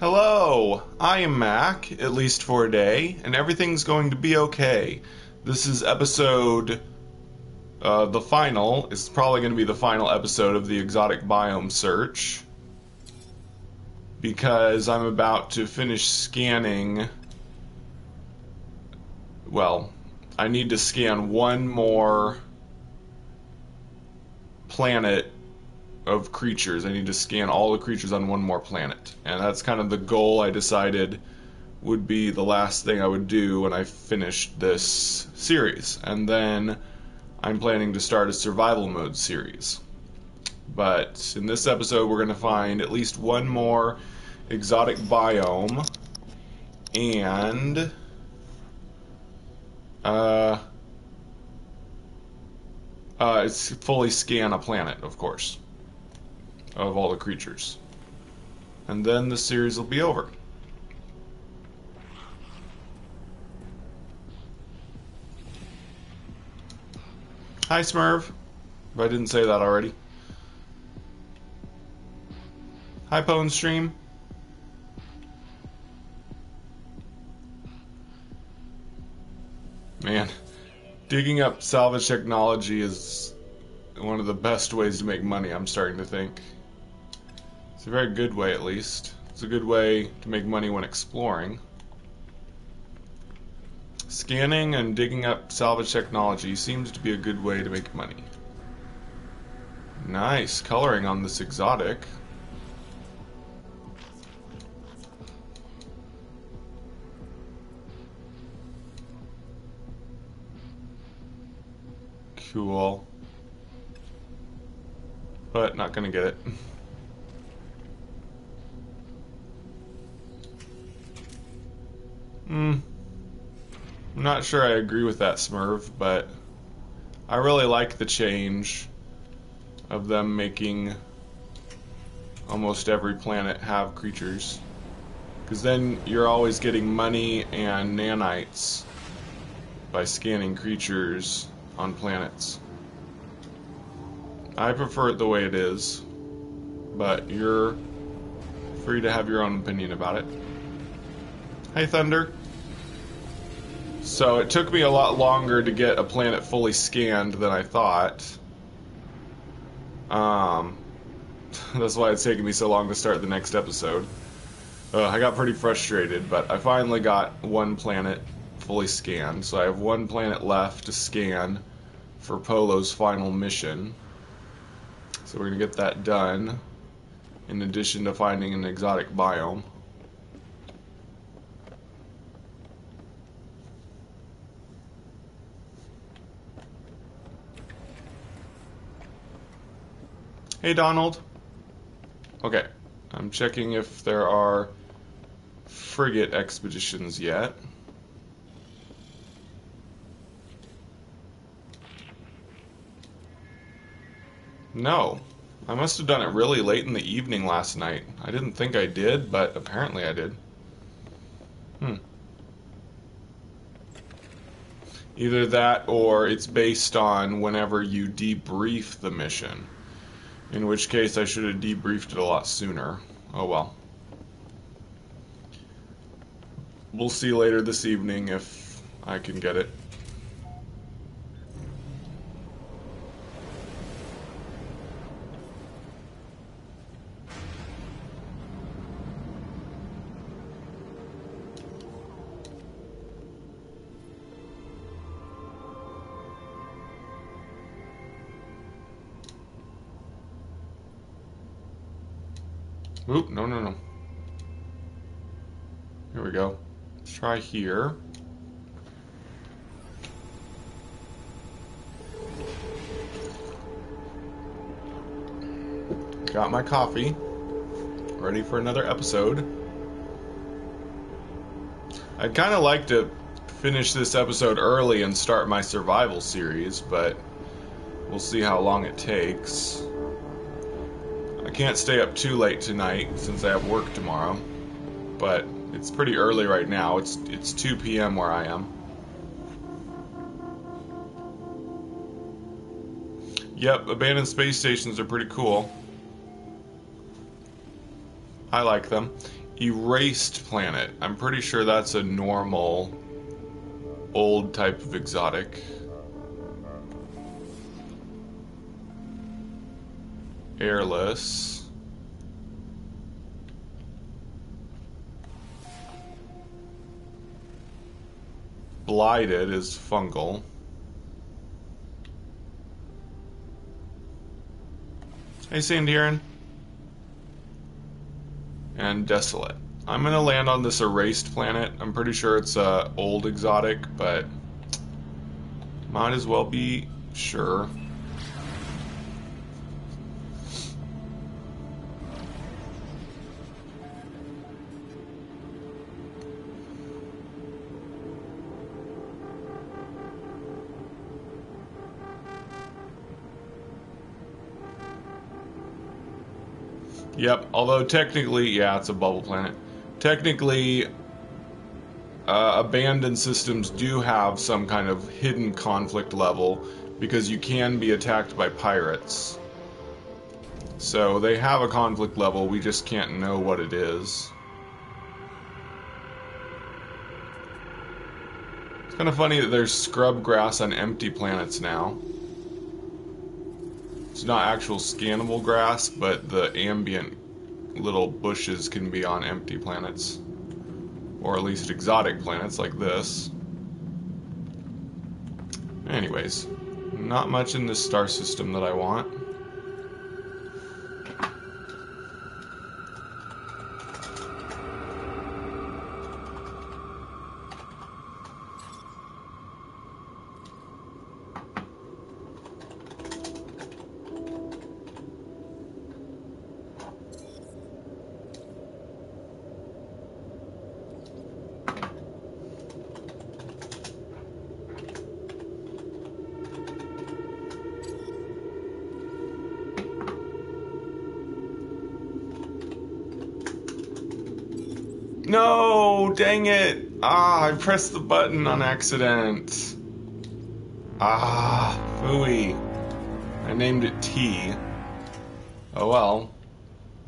Hello, I am Mac, at least for a day, and everything's going to be okay. This is episode, the final, it's probably going to be the final episode of the exotic biome search, because I'm about to finish scanning, well, I need to scan one more planet of creatures. I need to scan all the creatures on one more planet, and that's kind of the goal I decided would be the last thing I would do when I finished this series. And then I'm planning to start a survival mode series. But in this episode we're going to find at least one more exotic biome and it's fully scan a planet, of course, of all the creatures. And then the series will be over. Hi Smurv, if I didn't say that already. Hi Pwn Stream. Man, digging up salvage technology is one of the best ways to make money, I'm starting to think. It's a very good way, at least. It's a good way to make money when exploring. Scanning and digging up salvage technology seems to be a good way to make money. Nice coloring on this exotic. Cool. But not gonna get it. I'm not sure I agree with that, Smurv, but I really like the change of them making almost every planet have creatures. Because then you're always getting money and nanites by scanning creatures on planets. I prefer it the way it is, but you're free to have your own opinion about it. Hey Thunder. So it took me a lot longer to get a planet fully scanned than I thought. That's why it's taken me so long to start the next episode. I got pretty frustrated, but I finally got one planet fully scanned. So I have one planet left to scan for Polo's final mission. So we're going to get that done, in addition to finding an exotic biome. Hey Donald. Okay, I'm checking if there are frigate expeditions yet. No. I must have done it really late in the evening last night. I didn't think I did, but apparently I did. Either that or it's based on whenever you debrief the mission. In which case I should have debriefed it a lot sooner. Oh well. We'll see later this evening if I can get it. Oop, no. Here we go. Let's try here. Got my coffee. Ready for another episode. I'd kind of like to finish this episode early and start my survival series, but we'll see how long it takes. I can't stay up too late tonight since I have work tomorrow, but it's pretty early right now. It's 2 p.m. where I am. Yep, abandoned space stations are pretty cool. I like them. Erased planet. I'm pretty sure that's a normal, old type of exotic. Airless. Blighted is fungal. Hey, Sandiran. And desolate. I'm gonna land on this erased planet. I'm pretty sure it's a old exotic, but might as well be sure. Yep, although technically, yeah, it's a bubble planet. Technically, abandoned systems do have some kind of hidden conflict level because you can be attacked by pirates. So they have a conflict level, we just can't know what it is. It's kind of funny that there's scrub grass on empty planets now. It's not actual scannable grass, but the ambient little bushes can be on empty planets. Or at least exotic planets like this. Anyways, not much in this star system that I want. No, dang it. Ah, I pressed the button on accident. Ah, phooey. I named it T. Oh well.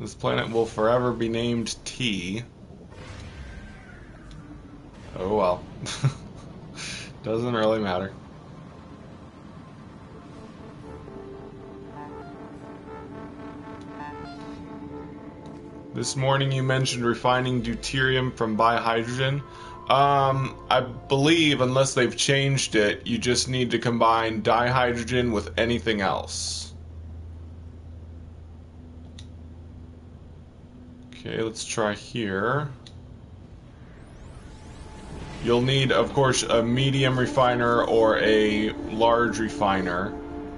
This planet will forever be named T. Oh well. Doesn't really matter. This morning you mentioned refining deuterium from bihydrogen. I believe, unless they've changed it, you just need to combine dihydrogen with anything else. Okay, let's try here. You'll need, of course, a medium refiner or a large refiner,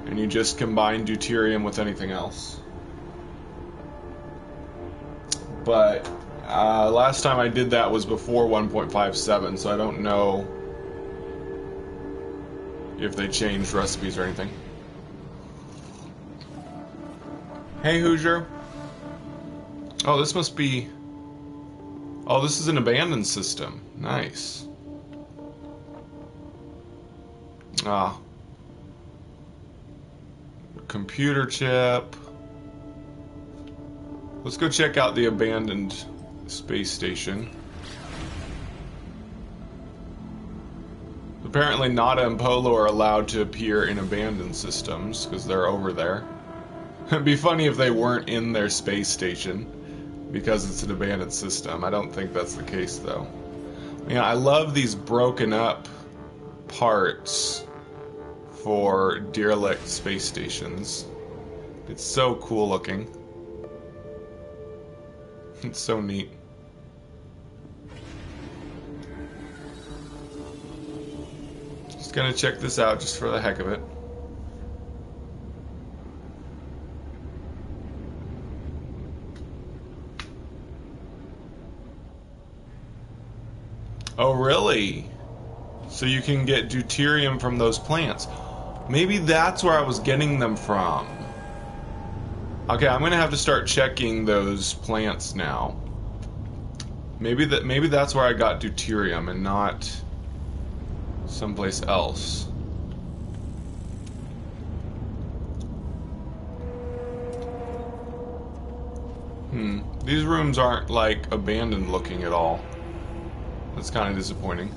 and you just combine deuterium with anything else. But last time I did that was before 1.57, so I don't know if they changed recipes or anything. Hey, Hoosier. Oh, this must be... Oh, this is an abandoned system. Nice. Ah. Computer chip. Let's go check out the abandoned space station. Apparently Nada and Polo are allowed to appear in abandoned systems, because they're over there. It'd be funny if they weren't in their space station, because it's an abandoned system. I don't think that's the case, though. Yeah, I love these broken up parts for derelict space stations. It's so cool looking. It's so neat. Just gonna check this out just for the heck of it. Oh, really? So you can get deuterium from those plants. Maybe that's where I was getting them from. Okay, I'm gonna have to start checking those plants now. Maybe that's where I got deuterium and not someplace else. These rooms aren't, like, abandoned looking at all. That's kind of disappointing.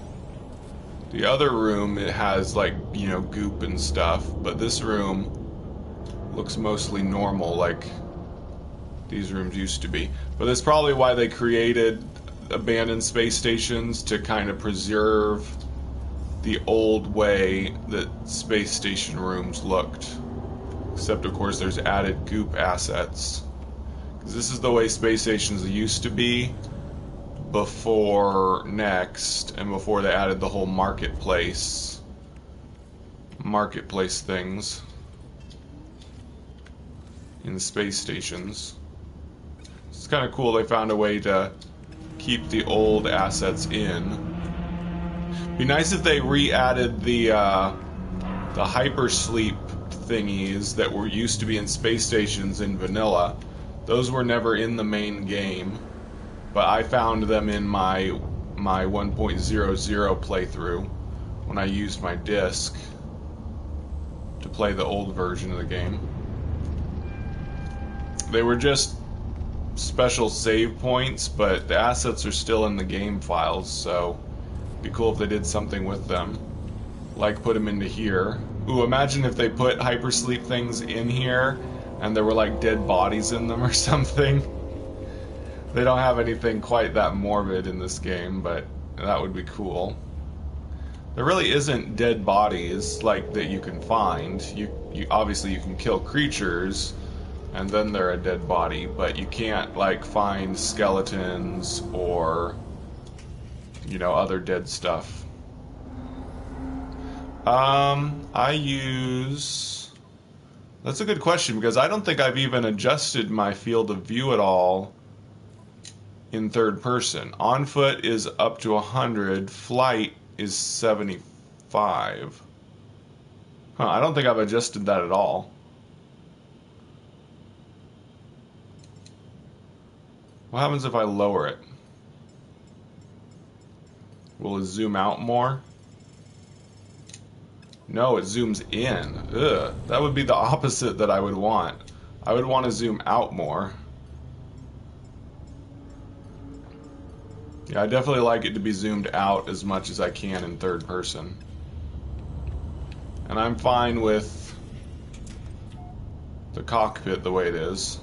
The other room, it has, like, you know, goop and stuff, but this room looks mostly normal, like these rooms used to be. But that's probably why they created abandoned space stations, to kind of preserve the old way that space station rooms looked. Except, of course, there's added goop assets. Because this is the way space stations used to be before Next, and before they added the whole marketplace things in the space stations. It's kind of cool they found a way to keep the old assets in. Be nice if they re-added the hypersleep thingies that were used to be in space stations in vanilla. Those were never in the main game, but I found them in my 1.00 playthrough when I used my disc to play the old version of the game. They were just special save points, but the assets are still in the game files, so it'd be cool if they did something with them. Like put them into here. Ooh, imagine if they put hypersleep things in here and there were like dead bodies in them or something. They don't have anything quite that morbid in this game, but that would be cool. There really isn't dead bodies like that you can find. You obviously you can kill creatures and then they're a dead body, but you can't like find skeletons or, you know, other dead stuff. I use... That's a good question, because I don't think I've even adjusted my field of view at all in third person. On foot is up to 100, flight is 75. I don't think I've adjusted that at all. What happens if I lower it? Will it zoom out more? No, it zooms in. Ugh, that would be the opposite that I would want. I would want to zoom out more. Yeah, I definitely like it to be zoomed out as much as I can in third person. And I'm fine with the cockpit the way it is.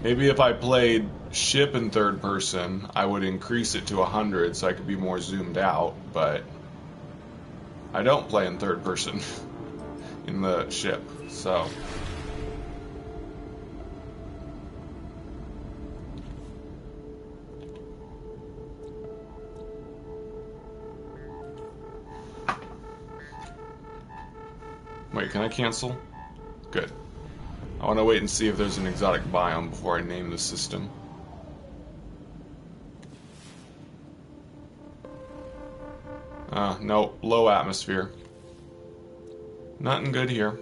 Maybe if I played ship in third person, I would increase it to 100 so I could be more zoomed out, but I don't play in third person in the ship, so. Wait, can I cancel? Good. I want to wait and see if there's an exotic biome before I name the system. No, low atmosphere. Nothing good here.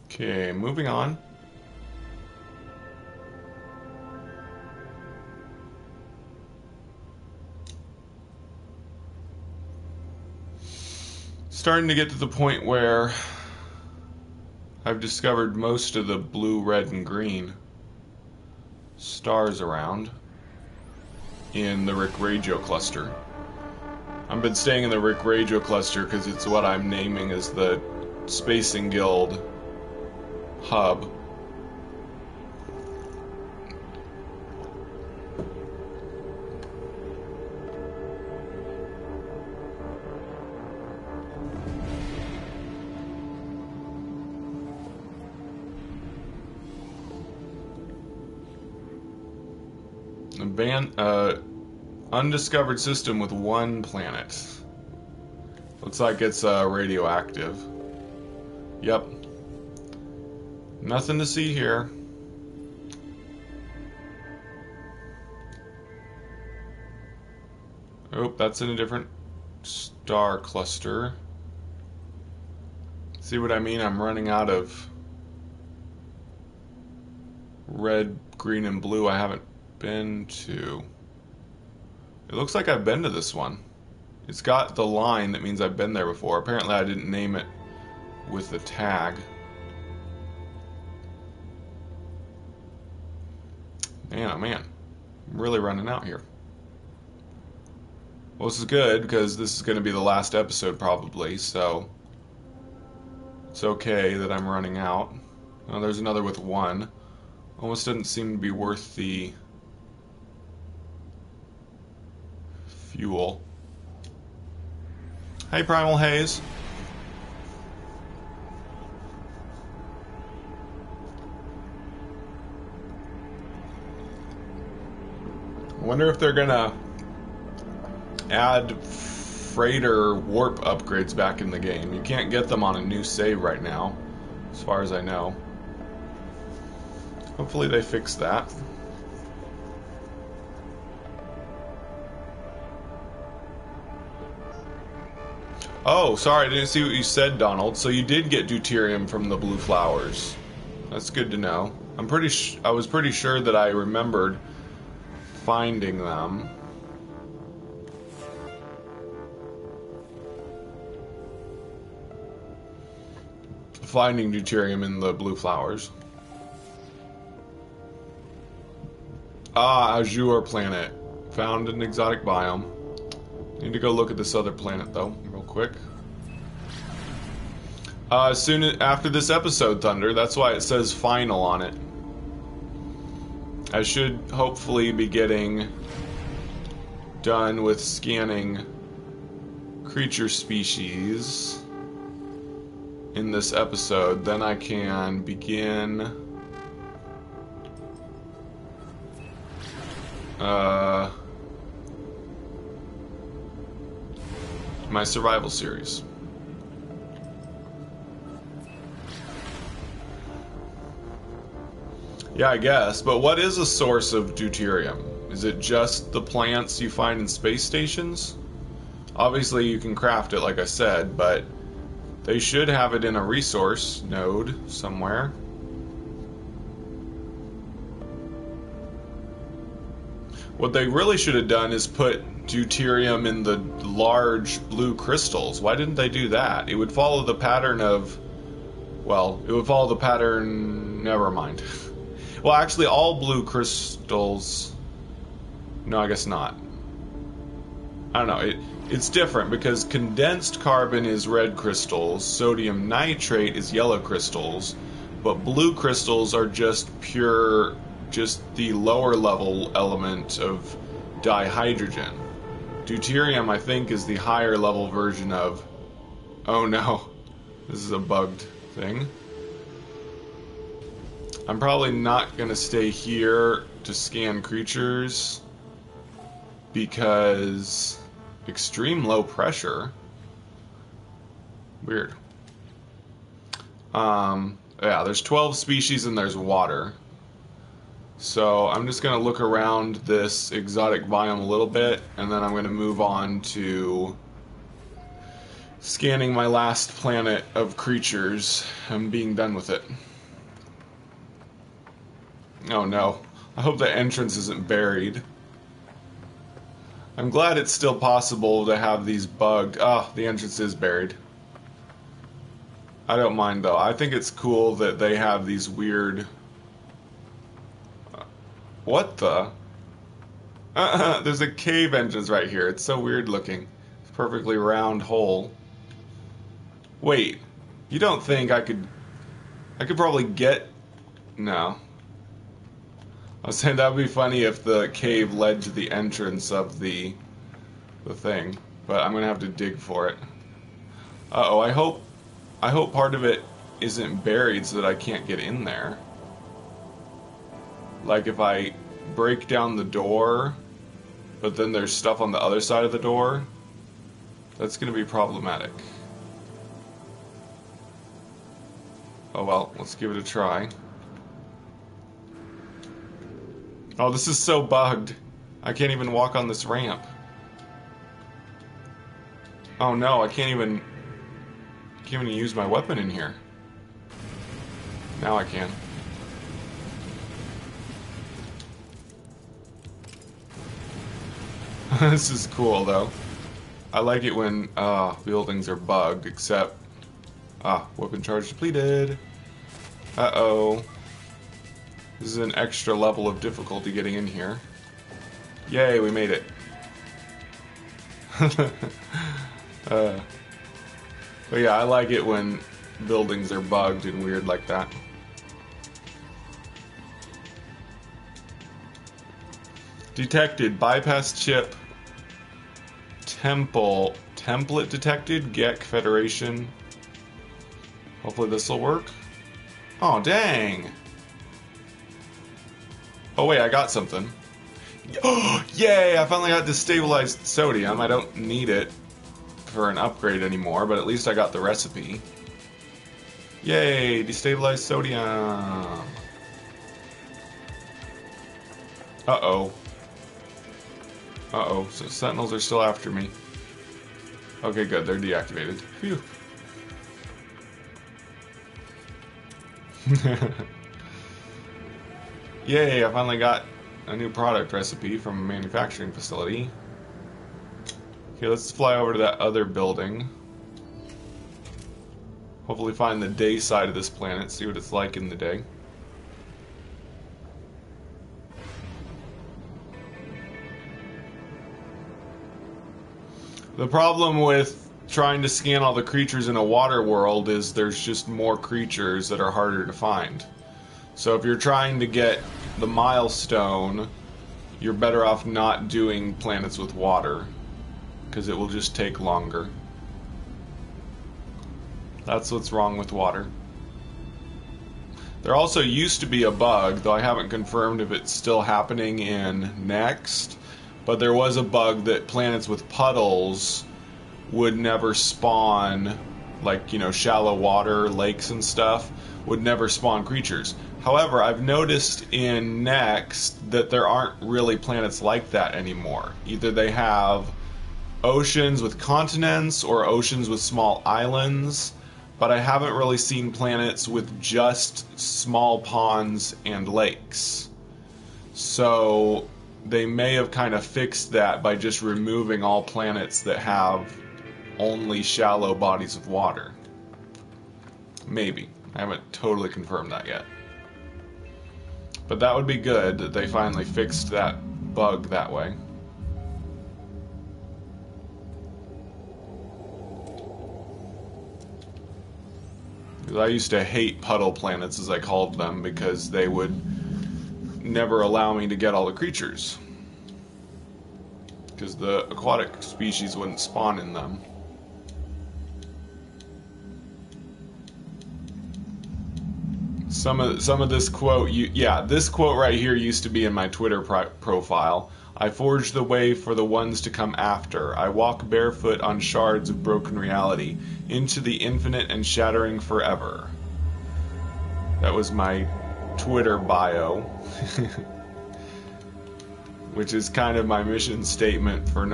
Okay, moving on. Starting to get to the point where I've discovered most of the blue, red, and green stars around in the Rick Radio cluster. I've been staying in the Rick Radio cluster because it's what I'm naming as the Spacing Guild hub. Undiscovered system with one planet. Looks like it's radioactive. Yep. Nothing to see here. Oh, that's in a different star cluster. See what I mean? I'm running out of red, green, and blue I haven't been to. It looks like I've been to this one. It's got the line that means I've been there before. Apparently I didn't name it with the tag. Man, oh man. I'm really running out here. Well, this is good because this is going to be the last episode probably, so it's okay that I'm running out. Oh, there's another with 1. Almost doesn't seem to be worth the fuel. Hey, Primal Haze. I wonder if they're gonna add freighter warp upgrades back in the game. You can't get them on a new save right now, as far as I know. Hopefully they fix that. Oh, sorry, I didn't see what you said, Donald. So you did get deuterium from the blue flowers. That's good to know. I was pretty sure that I remembered finding them. Finding deuterium in the blue flowers. Ah, Azure Planet. Found an exotic biome. Need to go look at this other planet though, real quick. Soon after this episode, Thunder. That's why it says final on it. I should hopefully be getting done with scanning creature species in this episode. Then I can begin my survival series. Yeah, I guess. But what is a source of deuterium? Is it just the plants you find in space stations? Obviously you can craft it, like I said, but they should have it in a resource node somewhere. What they really should have done is put deuterium in the large blue crystals. Why didn't they do that? It would follow the pattern of... Well, it would follow the pattern... Never mind. Well, actually, all blue crystals... No, I guess not. I don't know. It's different because condensed carbon is red crystals, sodium nitrate is yellow crystals, but blue crystals are just pure... just the lower level element of dihydrogen. Deuterium, I think, is the higher level version of... Oh no, this is a bugged thing. I'm probably not going to stay here to scan creatures because extreme low pressure. Weird. Yeah, there's 12 species and there's water. So I'm just going to look around this exotic biome a little bit, and then I'm going to move on to scanning my last planet of creatures and being done with it. Oh no. I hope the entrance isn't buried. I'm glad it's still possible to have these bugged. Ah, the entrance is buried. I don't mind though. I think it's cool that they have these weird... What the? There's a cave entrance right here. It's so weird looking. It's a perfectly round hole. Wait, you don't think I could probably get... No. I was saying that would be funny if the cave led to the entrance of the thing, but I'm gonna have to dig for it. Uh-oh, I hope part of it isn't buried so that I can't get in there. Like if I break down the door, but then there's stuff on the other side of the door, that's going to be problematic. Oh well, let's give it a try. Oh, this is so bugged. I can't even walk on this ramp. Oh no, I can't even use my weapon in here. Now I can. This is cool though. I like it when buildings are bugged, except weapon charge depleted. Uh-oh. This is an extra level of difficulty getting in here. Yay, we made it. But yeah, I like it when buildings are bugged and weird like that. Detected. Bypass chip. Template detected. Gek Federation. Hopefully this will work. Oh, dang. Oh, wait, I got something. Oh, yay! I finally got destabilized sodium. I don't need it for an upgrade anymore, but at least I got the recipe. Yay! Destabilized sodium. Uh-oh. Uh-oh. So sentinels are still after me. Okay, good. They're deactivated. Phew. Yay, I finally got a new product recipe from a manufacturing facility. Okay, let's fly over to that other building. Hopefully find the day side of this planet, see what it's like in the day. The problem with trying to scan all the creatures in a water world is there's just more creatures that are harder to find. So if you're trying to get the milestone, you're better off not doing planets with water, because it will just take longer. That's what's wrong with water. There also used to be a bug, though I haven't confirmed if it's still happening in Next, but there was a bug that planets with puddles would never spawn, like, you know, shallow water, lakes and stuff, would never spawn creatures. However, I've noticed in Next that there aren't really planets like that anymore. Either they have oceans with continents or oceans with small islands, but I haven't really seen planets with just small ponds and lakes. So they may have kind of fixed that by just removing all planets that have only shallow bodies of water. Maybe. I haven't totally confirmed that yet. But that would be good that they finally fixed that bug that way. Because I used to hate puddle planets, as I called them, because they would never allow me to get all the creatures. Because the aquatic species wouldn't spawn in them. Some of this quote, this quote right here used to be in my Twitter profile. I forge the way for the ones to come after. I walk barefoot on shards of broken reality, into the infinite and shattering forever. That was my Twitter bio. Which is kind of my mission statement for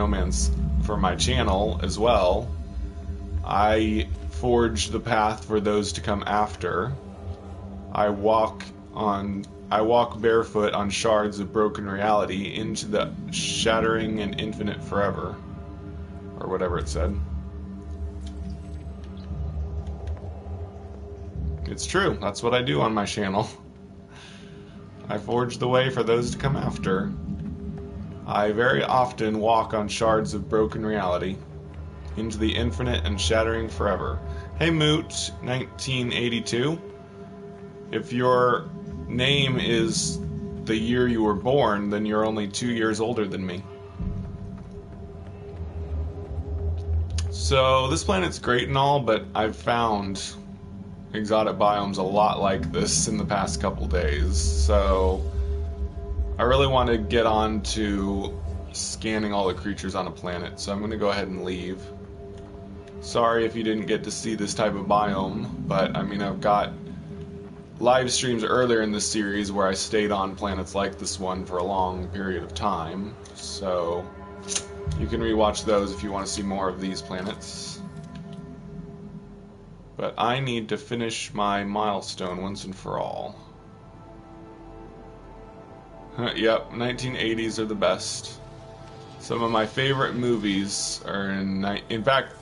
for my channel as well. I forge the path for those to come after. I walk barefoot on shards of broken reality into the shattering and infinite forever. Or whatever it said. It's true, that's what I do on my channel. I forge the way for those to come after. I very often walk on shards of broken reality into the infinite and shattering forever. Hey Moot, 1982. If your name is the year you were born, then you're only 2 years older than me. So this planet's great and all, but I've found exotic biomes a lot like this in the past couple days. So I really want to get on to scanning all the creatures on a planet, so I'm going to go ahead and leave. Sorry if you didn't get to see this type of biome, but I mean, I've got live streams earlier in this series where I stayed on planets like this one for a long period of time, so you can rewatch those if you want to see more of these planets. But I need to finish my milestone once and for all. Yep, 1980s are the best. Some of my favorite movies are in fact,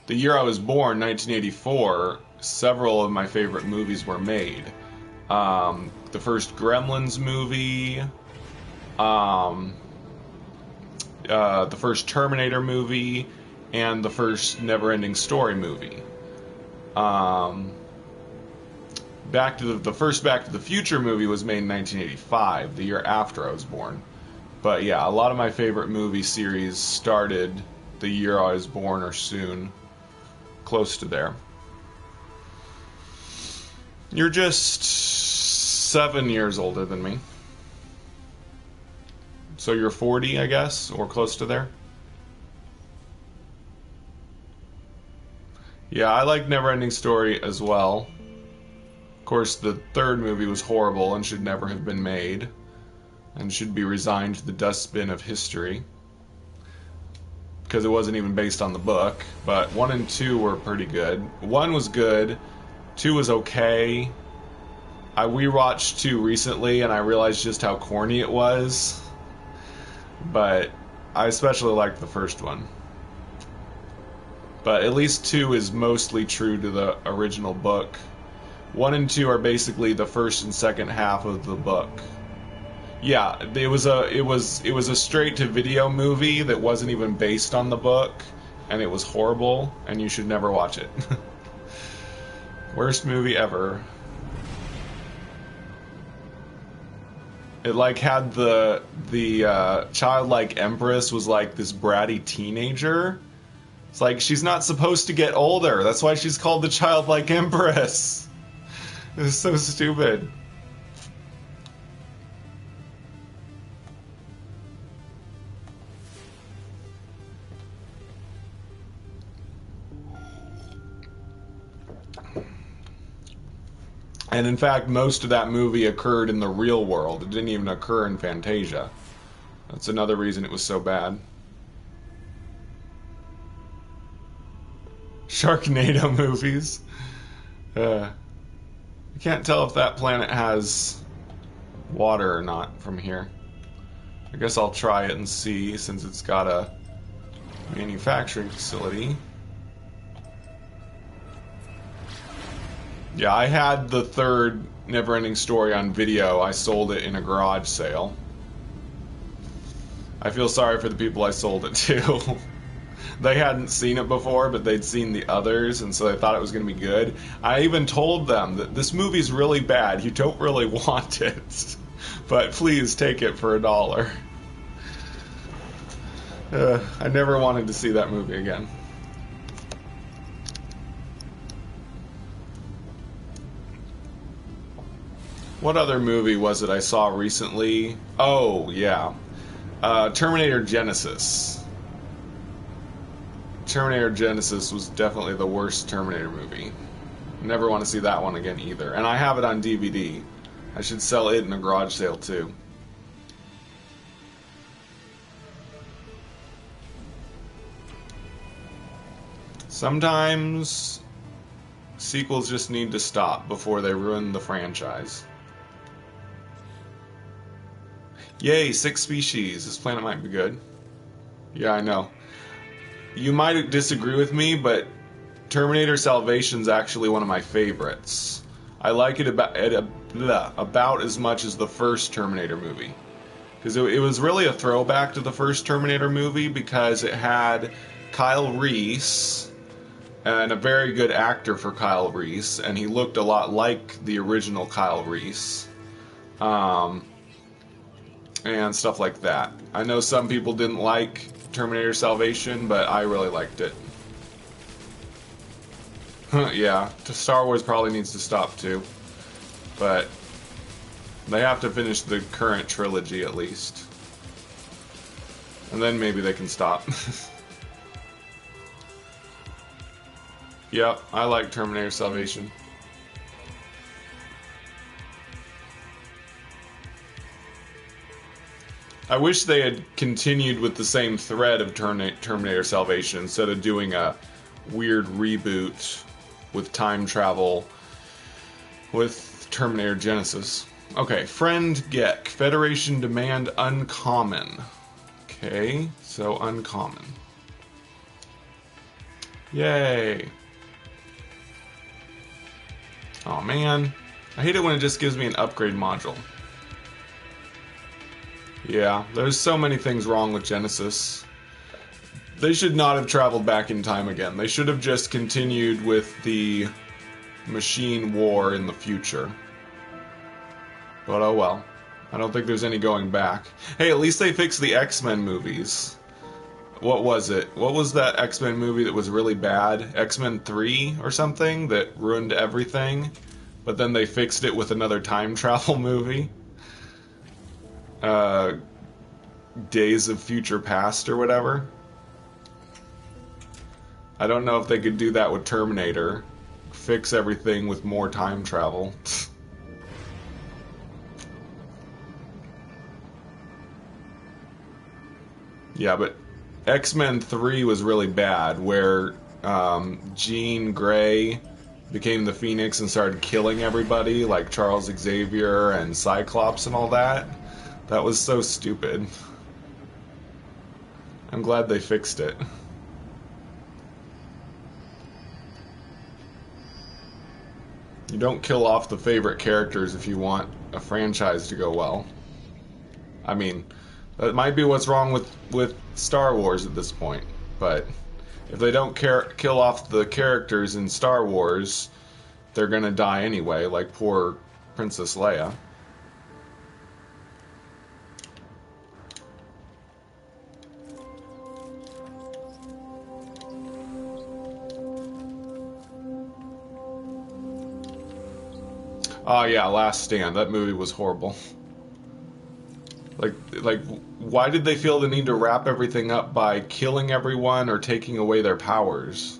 the year I was born, 1984, several of my favorite movies were made. The first Gremlins movie, the first Terminator movie, and the first Neverending Story movie. The first Back to the Future movie was made in 1985, the year after I was born. But yeah, a lot of my favorite movie series started the year I was born or soon, close to there. You're just 7 years older than me. So you're 40, I guess, or close to there. Yeah, I like Neverending Story as well. Of course, the third movie was horrible and should never have been made, and should be resigned to the dustbin of history, because it wasn't even based on the book. But 1 and 2 were pretty good. 1 was good, 2 was okay. I rewatched 2 recently, and I realized just how corny it was. But I especially liked the first one. But at least 2 is mostly true to the original book. 1 and 2 are basically the first and second half of the book. Yeah, it was a straight to video movie that wasn't even based on the book, and it was horrible, and you should never watch it. Worst movie ever. It like had the childlike empress was like this bratty teenager. It's like she's not supposed to get older. That's why she's called the childlike empress. It's so stupid. And in fact, most of that movie occurred in the real world. It didn't even occur in Fantasia. That's another reason it was so bad. Sharknado movies. I can't tell if that planet has water or not from here. I guess I'll try it and see, since it's got a manufacturing facility. Yeah, I had the third Neverending Story on video. I sold it in a garage sale. I feel sorry for the people I sold it to. They hadn't seen it before, but they'd seen the others, and so they thought it was going to be good. I even told them that this movie's really bad. You don't really want it, but please take it for $1. I never wanted to see that movie again. What other movie was it I saw recently? Oh, yeah. Terminator Genesis. Terminator Genesis was definitely the worst Terminator movie. Never want to see that one again either. And I have it on DVD. I should sell it in a garage sale too. Sometimes sequels just need to stop before they ruin the franchise. Yay, 6 species. This planet might be good. Yeah, I know. You might disagree with me, but Terminator Salvation's actually one of my favorites. I like it about as much as the first Terminator movie. Because it was really a throwback to the first Terminator movie, because it had Kyle Reese, and a very good actor for Kyle Reese, and he looked a lot like the original Kyle Reese. And stuff like that. I know some people didn't like Terminator Salvation, but I really liked it. Yeah, Star Wars probably needs to stop too. But they have to finish the current trilogy at least. And then maybe they can stop. Yep, I like Terminator Salvation. I wish they had continued with the same thread of Terminator Salvation instead of doing a weird reboot with time travel with Terminator Genesis. Okay, Friend Gek. Federation demand uncommon. Okay, so uncommon. Yay! Oh man, I hate it when it just gives me an upgrade module. Yeah, there's so many things wrong with Genesis. They should not have traveled back in time again. They should have just continued with the machine war in the future. But oh well. I don't think there's any going back. Hey, at least they fixed the X-Men movies. What was it? What was that X-Men movie that was really bad? X-Men 3 or something that ruined everything? But then they fixed it with another time travel movie? Days of Future Past or whatever? I don't know if they could do that with Terminator. Fix everything with more time travel. Yeah, but X-Men 3 was really bad, where Jean Grey became the Phoenix and started killing everybody, like Charles Xavier and Cyclops and all that. That was so stupid. I'm glad they fixed it. You don't kill off the favorite characters if you want a franchise to go well. I mean, that might be what's wrong with Star Wars at this point, but if they don't kill off the characters in Star Wars, they're gonna die anyway, like poor Princess Leia. Oh yeah, Last Stand. That movie was horrible. Like, why did they feel the need to wrap everything up by killing everyone or taking away their powers?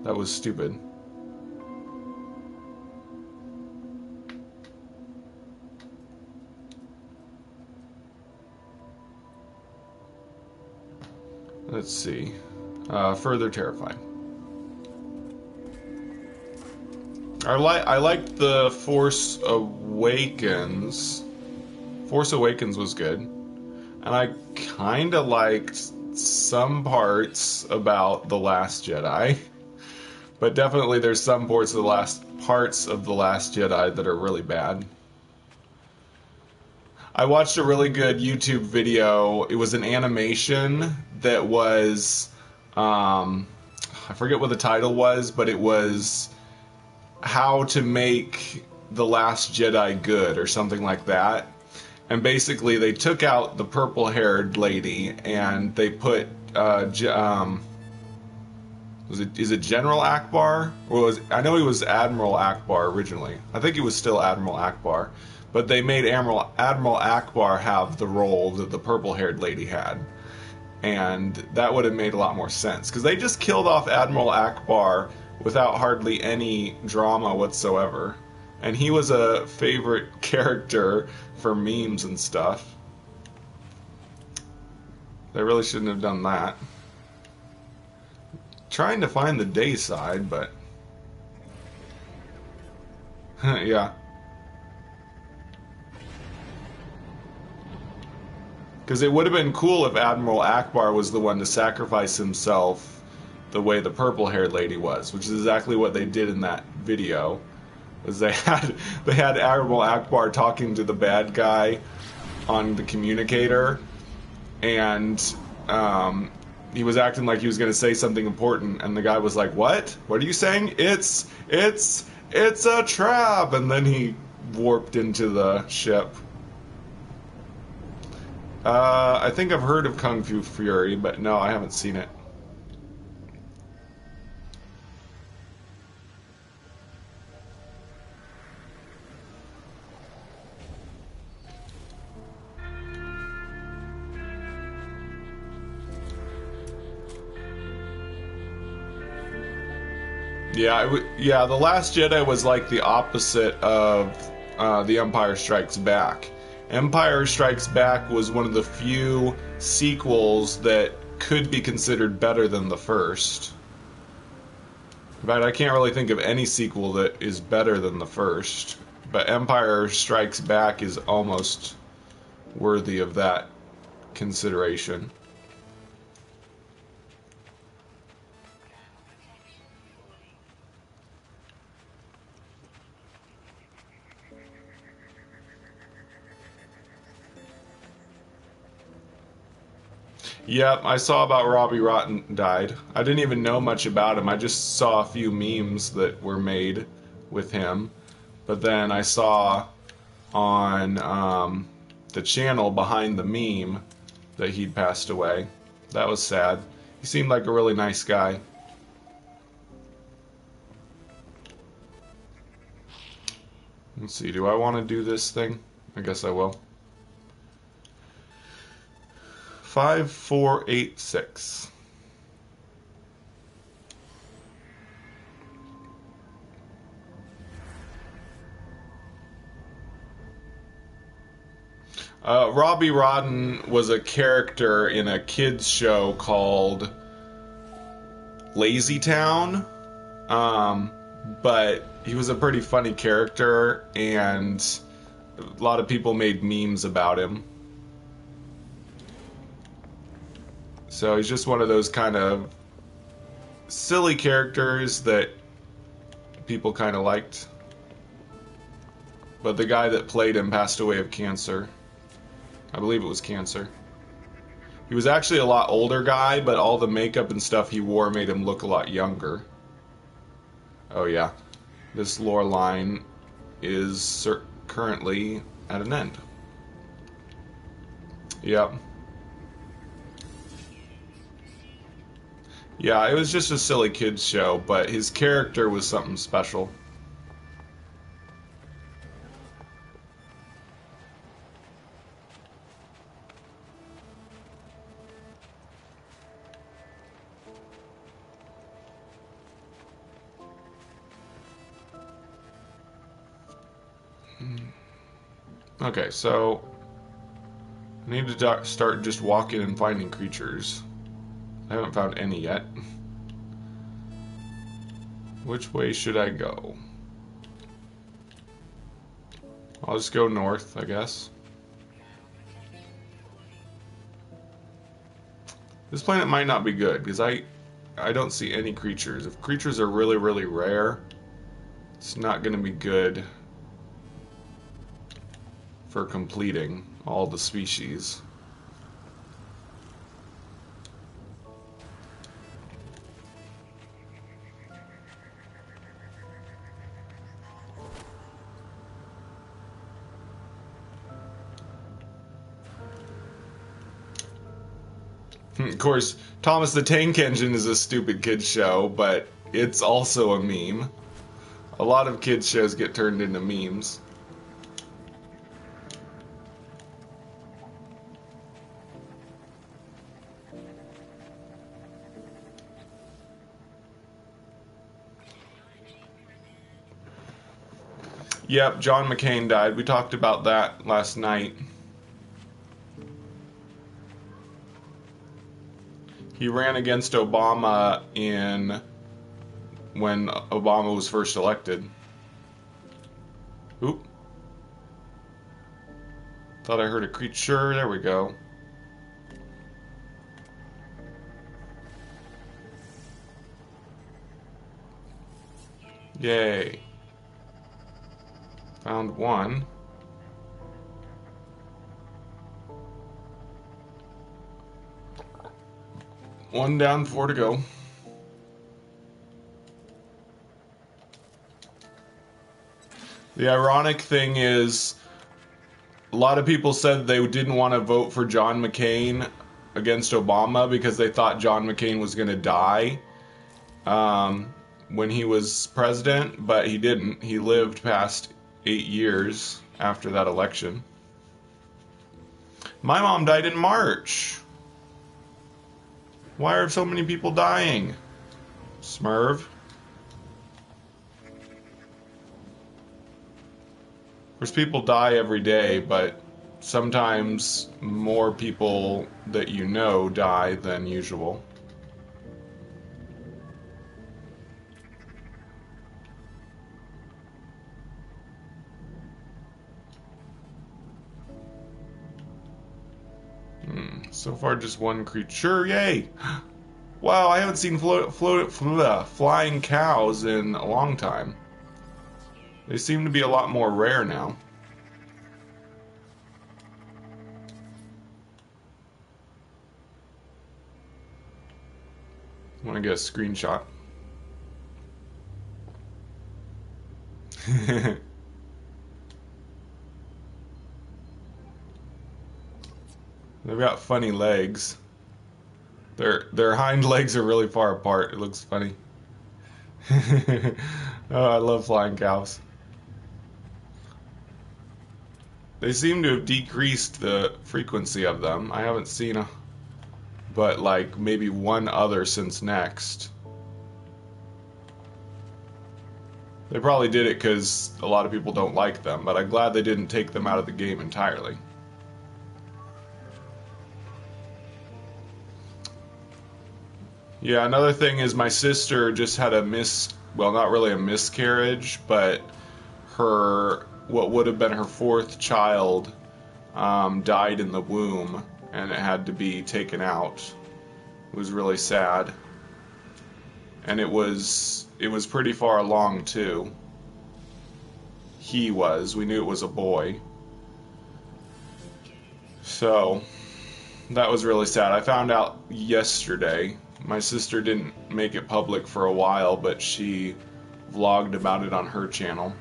That was stupid. Let's see. Further terrified. I liked the Force Awakens. Force Awakens was good. And I kinda liked some parts about The Last Jedi. But definitely there's some parts of The Last Jedi that are really bad. I watched a really good YouTube video. It was an animation that was I forget what the title was, but it was how to make The Last Jedi good or something like that. And basically they took out the purple-haired lady and they put is it General Akbar? Or I know he was Admiral Akbar originally. I think he was still Admiral Akbar. But they made Admiral Akbar have the role that the purple-haired lady had. And that would have made a lot more sense. Because they just killed off Admiral Akbar without hardly any drama whatsoever. And he was a favorite character for memes and stuff. They really shouldn't have done that. Trying to find the day side, but... yeah. Because it would have been cool if Admiral Akbar was the one to sacrifice himself the way the purple-haired lady was, which is exactly what they did in that video. Was they had Admiral Akbar talking to the bad guy on the communicator, and he was acting like he was going to say something important, and the guy was like, "What? What are you saying? It's a trap!" And then he warped into the ship. I think I've heard of Kung Fu Fury, but no, I haven't seen it. Yeah, The Last Jedi was like the opposite of The Empire Strikes Back. Empire Strikes Back was one of the few sequels that could be considered better than the first. In fact, I can't really think of any sequel that is better than the first. But Empire Strikes Back is almost worthy of that consideration. Yep, I saw about Robbie Rotten died. I didn't even know much about him. I just saw a few memes that were made with him. But then I saw on the channel behind the meme that he'd passed away. That was sad. He seemed like a really nice guy. Let's see, do I want to do this thing? I guess I will. 5486. Robbie Rodden was a character in a kids show called Lazy Town, but he was a pretty funny character, and a lot of people made memes about him. So he's just one of those kind of silly characters that people kind of liked. But the guy that played him passed away of cancer. I believe it was cancer. He was actually a lot older guy, but all the makeup and stuff he wore made him look a lot younger. Oh yeah, this lore line is currently at an end. Yep. Yeah, it was just a silly kids show, but his character was something special. Okay, so I need to start just walking and finding creatures. I haven't found any yet. Which way should I go? I'll just go north, I guess. This planet might not be good, because I don't see any creatures. If creatures are really, really rare, it's not going to be good for completing all the species. Of course, Thomas the Tank Engine is a stupid kids show, but it's also a meme. A lot of kids shows get turned into memes. Yep, John McCain died. We talked about that last night. He ran against Obama when Obama was first elected. Oop. Thought I heard a creature. There we go. Yay. Found one. One down, 4 to go. The ironic thing is, a lot of people said they didn't want to vote for John McCain against Obama because they thought John McCain was going to die when he was president, but he didn't. He lived past 8 years after that election. My mom died in March. Why are so many people dying? Smurv. Of course, people die every day, but sometimes more people that you know die than usual. So far, just one creature. Yay! Wow, I haven't seen flying cows in a long time. They seem to be a lot more rare now. Want to get a screenshot? They've got funny legs. Their hind legs are really far apart. It looks funny. Oh, I love flying cows. They seem to have decreased the frequency of them. I haven't seen a, but like maybe one other since Next. They probably did it because a lot of people don't like them, but I'm glad they didn't take them out of the game entirely. Yeah, another thing is my sister just had a well, not really a miscarriage, but what would have been her fourth child died in the womb, and it had to be taken out. It was really sad. And it was pretty far along too. We knew it was a boy. So that was really sad. I found out yesterday. My sister didn't make it public for a while, but she vlogged about it on her channel.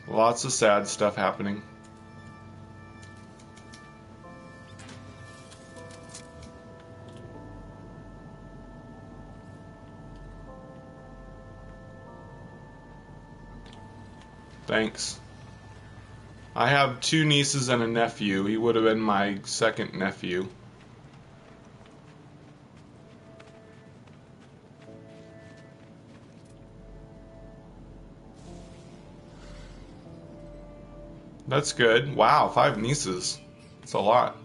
Lots of sad stuff happening. Thanks. I have 2 nieces and a nephew. He would have been my second nephew. That's good. Wow, 5 nieces. That's a lot.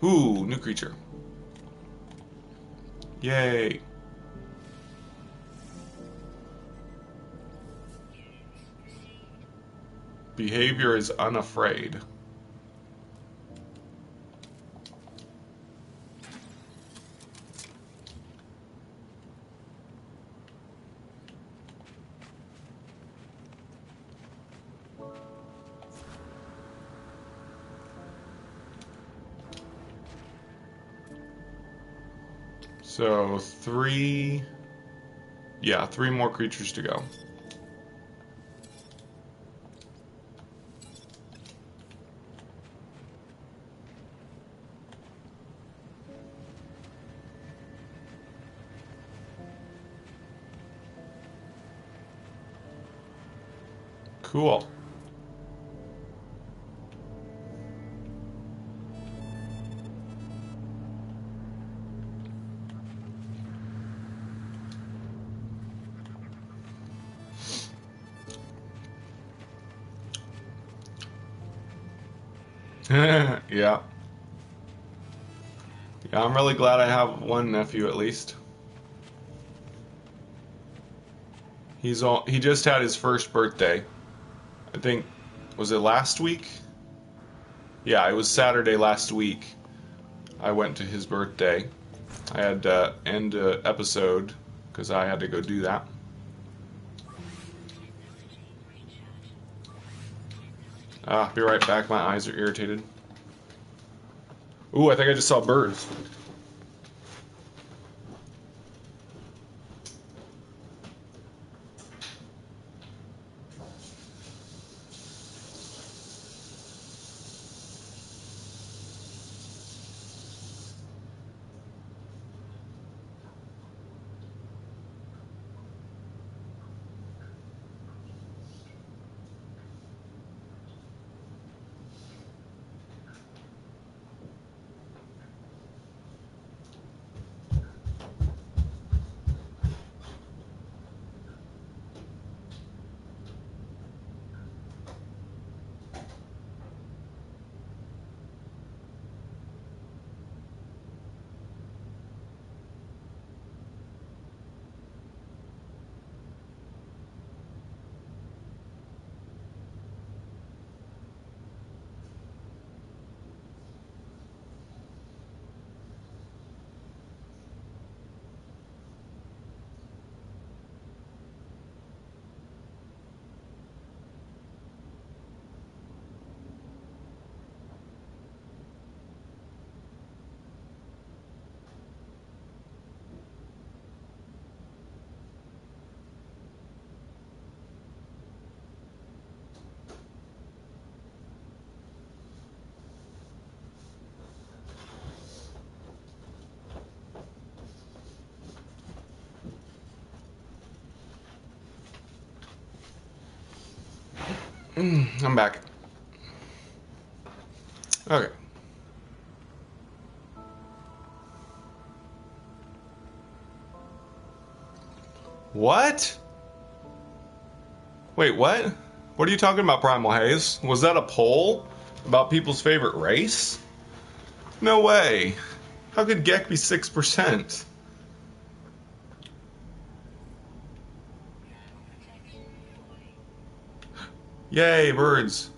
Ooh, new creature. Yay. Behavior is unafraid. So 3 more creatures to go. Cool. Yeah. Yeah, I'm really glad I have one nephew at least. He just had his first birthday. I think, was it last week? Yeah, it was Saturday last week. I went to his birthday. I had to end an episode because I had to go do that. Be right back. My eyes are irritated. Ooh, I think I just saw birds. I'm back. Okay. What? Wait, what? What are you talking about, Primal Haze? Was that a poll about people's favorite race? No way. How could Gek be 6%? Yay, birds.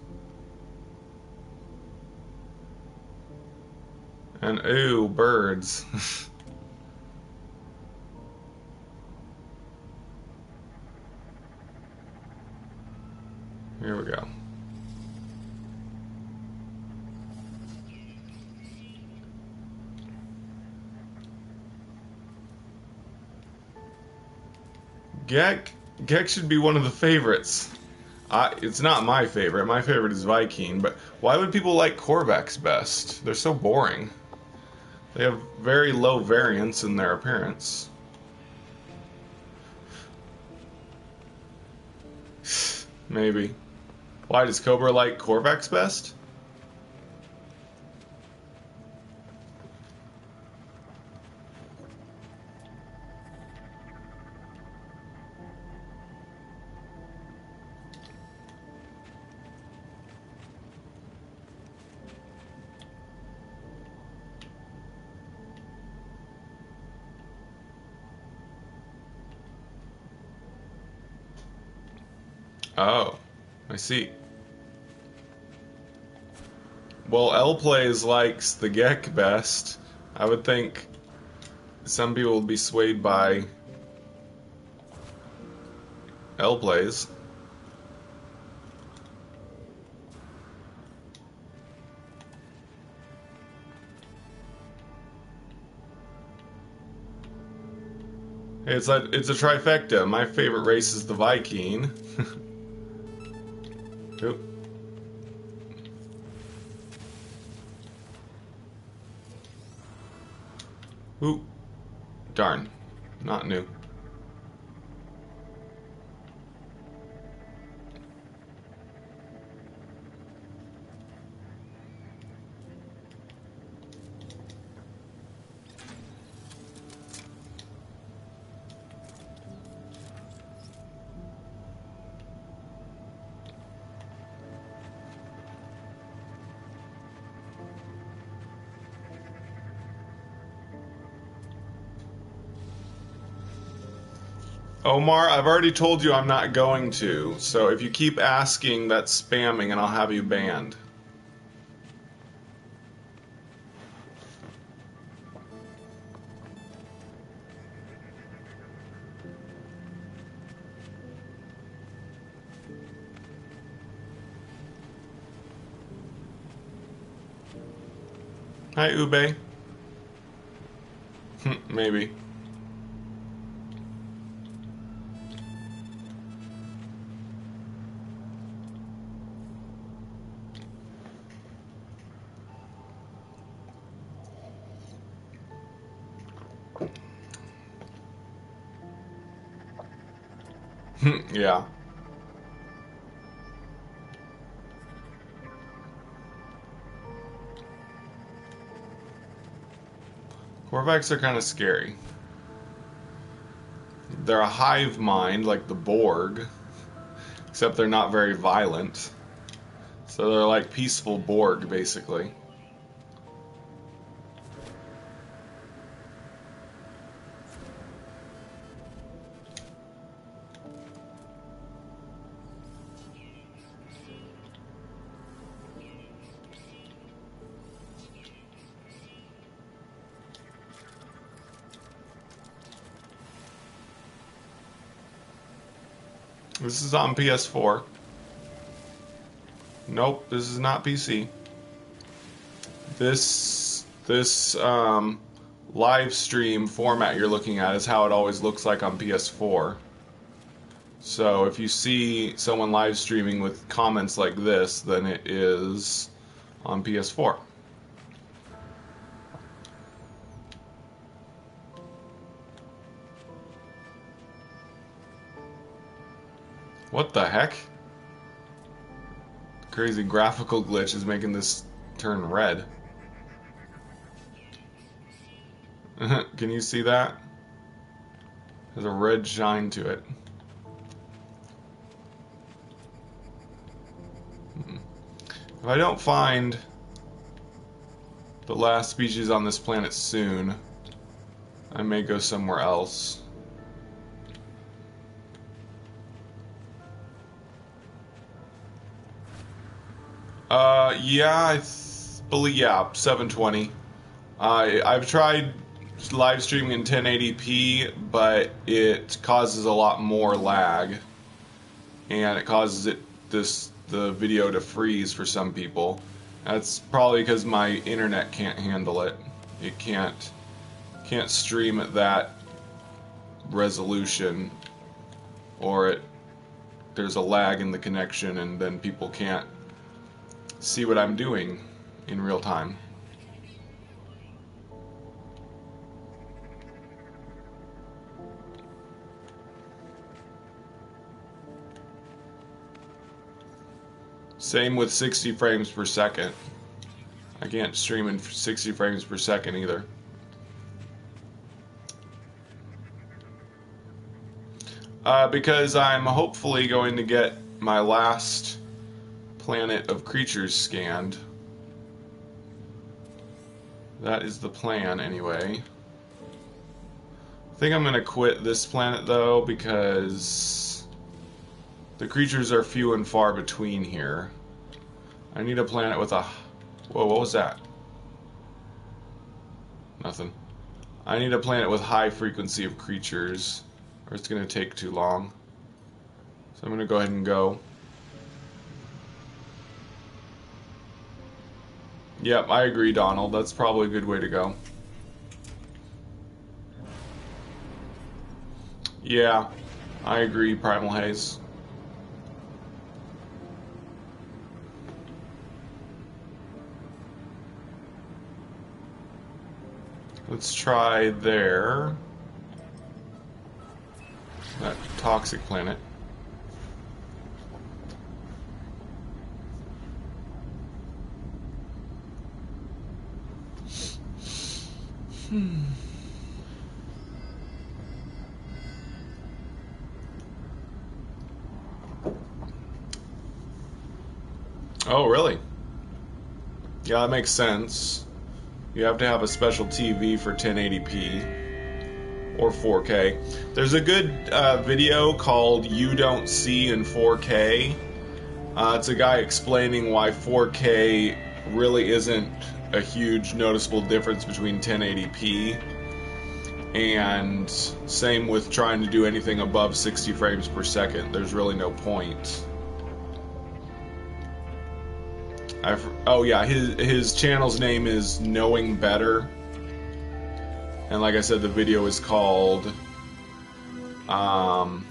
And ooh, birds. Here we go. Gek should be one of the favorites. It's not my favorite. My favorite is Viking, but why would people like Korvax best? They're so boring. They have very low variance in their appearance. Maybe. Why does Cobra like Korvax best? Oh, I see. Well, L-Plays likes the Gek best. I would think some people would be swayed by L-Plays. It's a trifecta. My favorite race is the Viking. Oop. Ooh. Darn. Not new. Omar, I've already told you I'm not going to, so if you keep asking, that's spamming and I'll have you banned. Hi, Ube. Maybe. Yeah. Korvax are kind of scary. They're a hive mind, like the Borg, except they're not very violent. So they're like peaceful Borg, basically. This is on PS4. Nope, this is not PC. This live stream format you're looking at is how it always looks like on PS4. So if you see someone live streaming with comments like this, then it is on PS4. What the heck? crazy graphical glitch is making this turn red. Can you see that? There's a red shine to it. If I don't find the last species on this planet soon, I may go somewhere else. Yeah, I believe, yeah, 720. I've tried live streaming in 1080p, but it causes a lot more lag, and it causes the video to freeze for some people. That's probably because my internet can't handle it. It can't stream at that resolution, or there's a lag in the connection, and then people can't see what I'm doing in real time. Same with 60 frames per second. I can't stream in 60 frames per second either. Because I'm hopefully going to get my last planet of creatures scanned. That is the plan, anyway. I think I'm going to quit this planet, though, because the creatures are few and far between here. I need a planet with a... Whoa, what was that? Nothing. I need a planet with high frequency of creatures, or it's going to take too long. So I'm going to go ahead and go. Yep, I agree, Donald. That's probably a good way to go. Yeah, I agree, Primal Haze. Let's try there. That toxic planet. Oh, really? Yeah, that makes sense. You have to have a special TV for 1080p or 4K. There's a good video called You Don't See in 4K. It's a guy explaining why 4K really isn't a huge noticeable difference between 1080p, and same with trying to do anything above 60 frames per second. There's really no point. Oh yeah, his channel's name is Knowing Better, and like I said, the video is called uh-oh.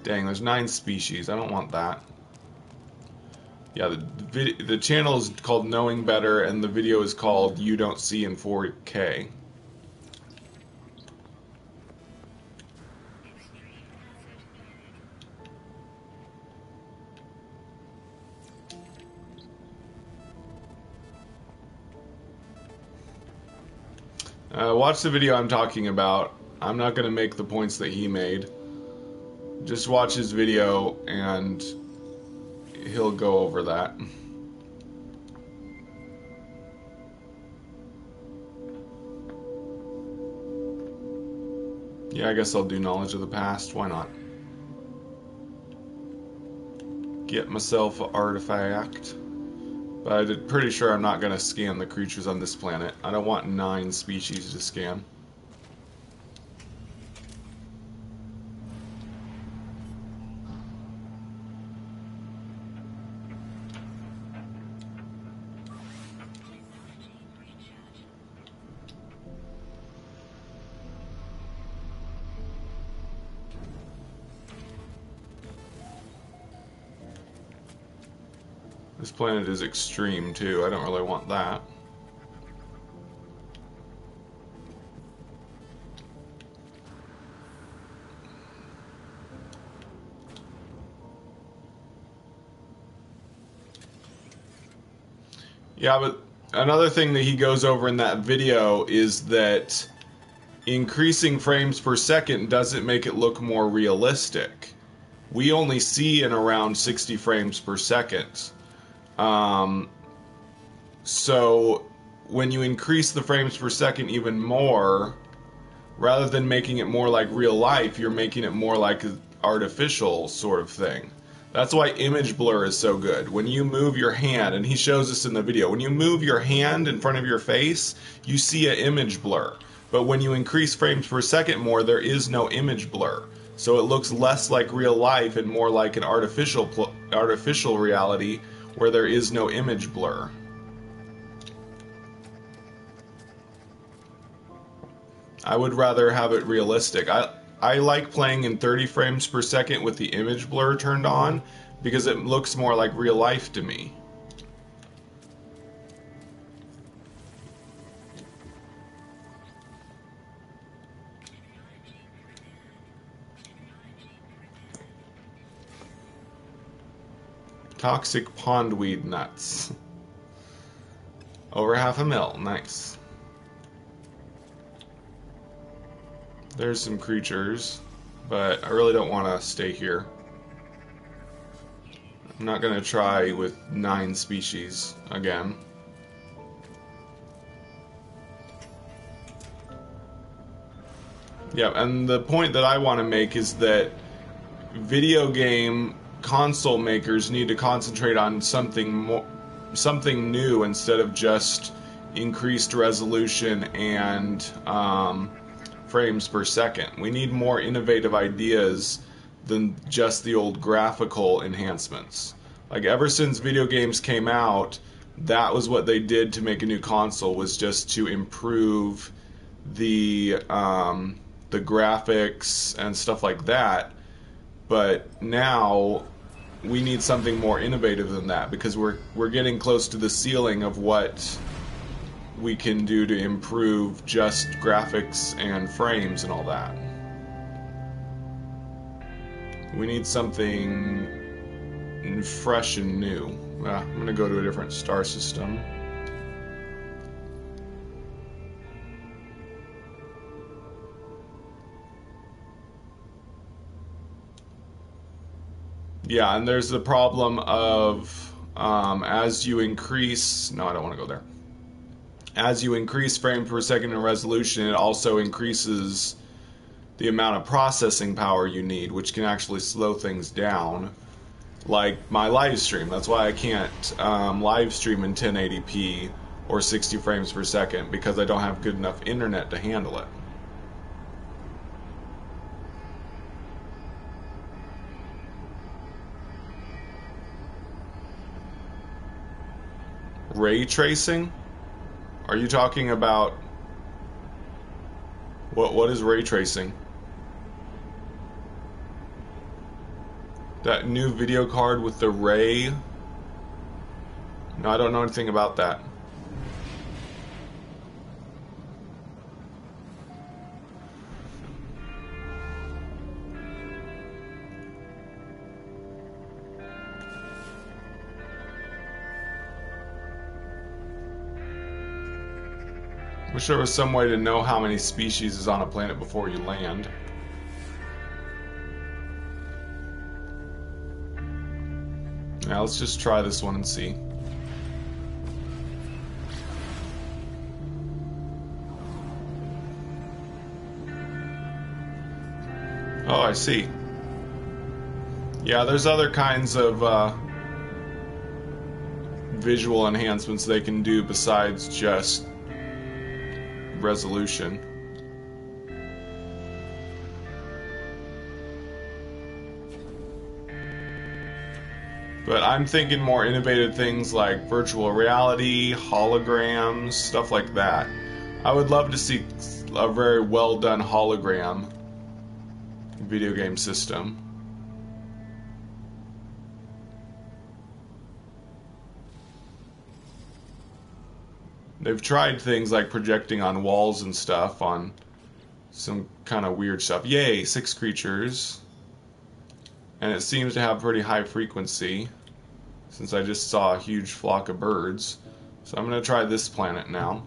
Dang, there's 9 species. I don't want that. Yeah, the channel is called Knowing Better, and the video is called You Don't See in 4K. Watch the video I'm talking about. I'm not going to make the points that he made. Just watch his video and he'll go over that. Yeah, I guess I'll do Knowledge of the Past. Why not? Get myself an artifact. But I'm pretty sure I'm not going to scan the creatures on this planet. I don't want 9 species to scan. This planet is extreme too. I don't really want that. Yeah, but another thing that he goes over in that video is that increasing frames per second doesn't make it look more realistic. We only see in around 60 frames per second. So when you increase the frames per second even more, rather than making it more like real life, you're making it more like an artificial sort of thing. That's why image blur is so good. When you move your hand, and he shows this in the video, when you move your hand in front of your face, you see an image blur. But when you increase frames per second more, there is no image blur. So it looks less like real life and more like an artificial reality where there is no image blur. I would rather have it realistic. I like playing in 30 frames per second with the image blur turned on because it looks more like real life to me. Toxic pondweed nuts. Over $500,000. Nice. There's some creatures, but I really don't want to stay here. I'm not going to try with 9 species again. Yeah, and the point that I want to make is that video game console makers need to concentrate on something new instead of just increased resolution and frames per second. We need more innovative ideas than just the old graphical enhancements. Like ever since video games came out, that was what they did to make a new console, was just to improve the graphics and stuff like that. But now we need something more innovative than that, because we're getting close to the ceiling of what we can do to improve just graphics and frames and all that. We need something fresh and new. I'm gonna go to a different star system. Yeah, and there's the problem of as you increase... No, I don't want to go there. As you increase frame per second in resolution, it also increases the amount of processing power you need, which can actually slow things down. Like my live stream. That's why I can't live stream in 1080p or 60 frames per second, because I don't have good enough internet to handle it. Ray tracing? Are you talking about what is ray tracing? That new video card with the ray? No, I don't know anything about that. Wish there was some way to know how many species is on a planet before you land. Now let's just try this one and see. Oh, I see. Yeah, there's other kinds of visual enhancements they can do besides just resolution. But I'm thinking more innovative things like virtual reality, holograms, stuff like that. I would love to see a very well done hologram video game system. They've tried things like projecting on walls and stuff on some kind of weird stuff. Yay, 6 creatures. And it seems to have pretty high frequency, since I just saw a huge flock of birds. So I'm going to try this planet now.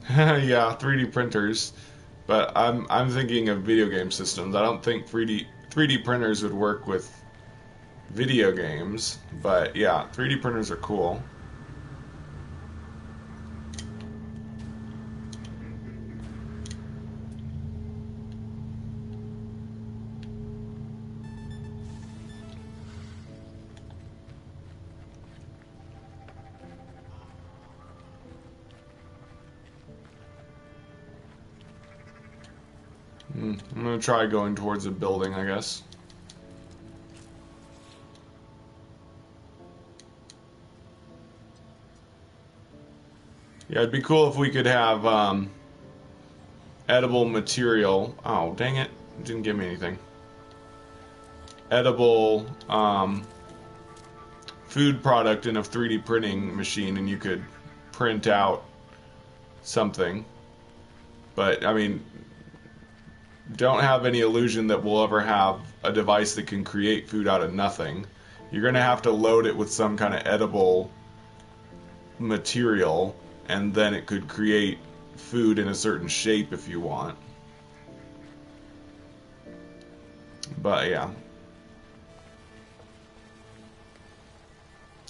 Yeah, 3D printers. But I'm thinking of video game systems. I don't think 3D printers would work with video games, but yeah, 3D printers are cool. I'm gonna try going towards a building, I guess. Yeah, it'd be cool if we could have edible material. Oh, dang it. It didn't give me anything. Edible food product in a 3D printing machine, and you could print out something. But, I mean, don't have any illusion that we'll ever have a device that can create food out of nothing. You're going to have to load it with some kind of edible material, and then it could create food in a certain shape if you want. But yeah.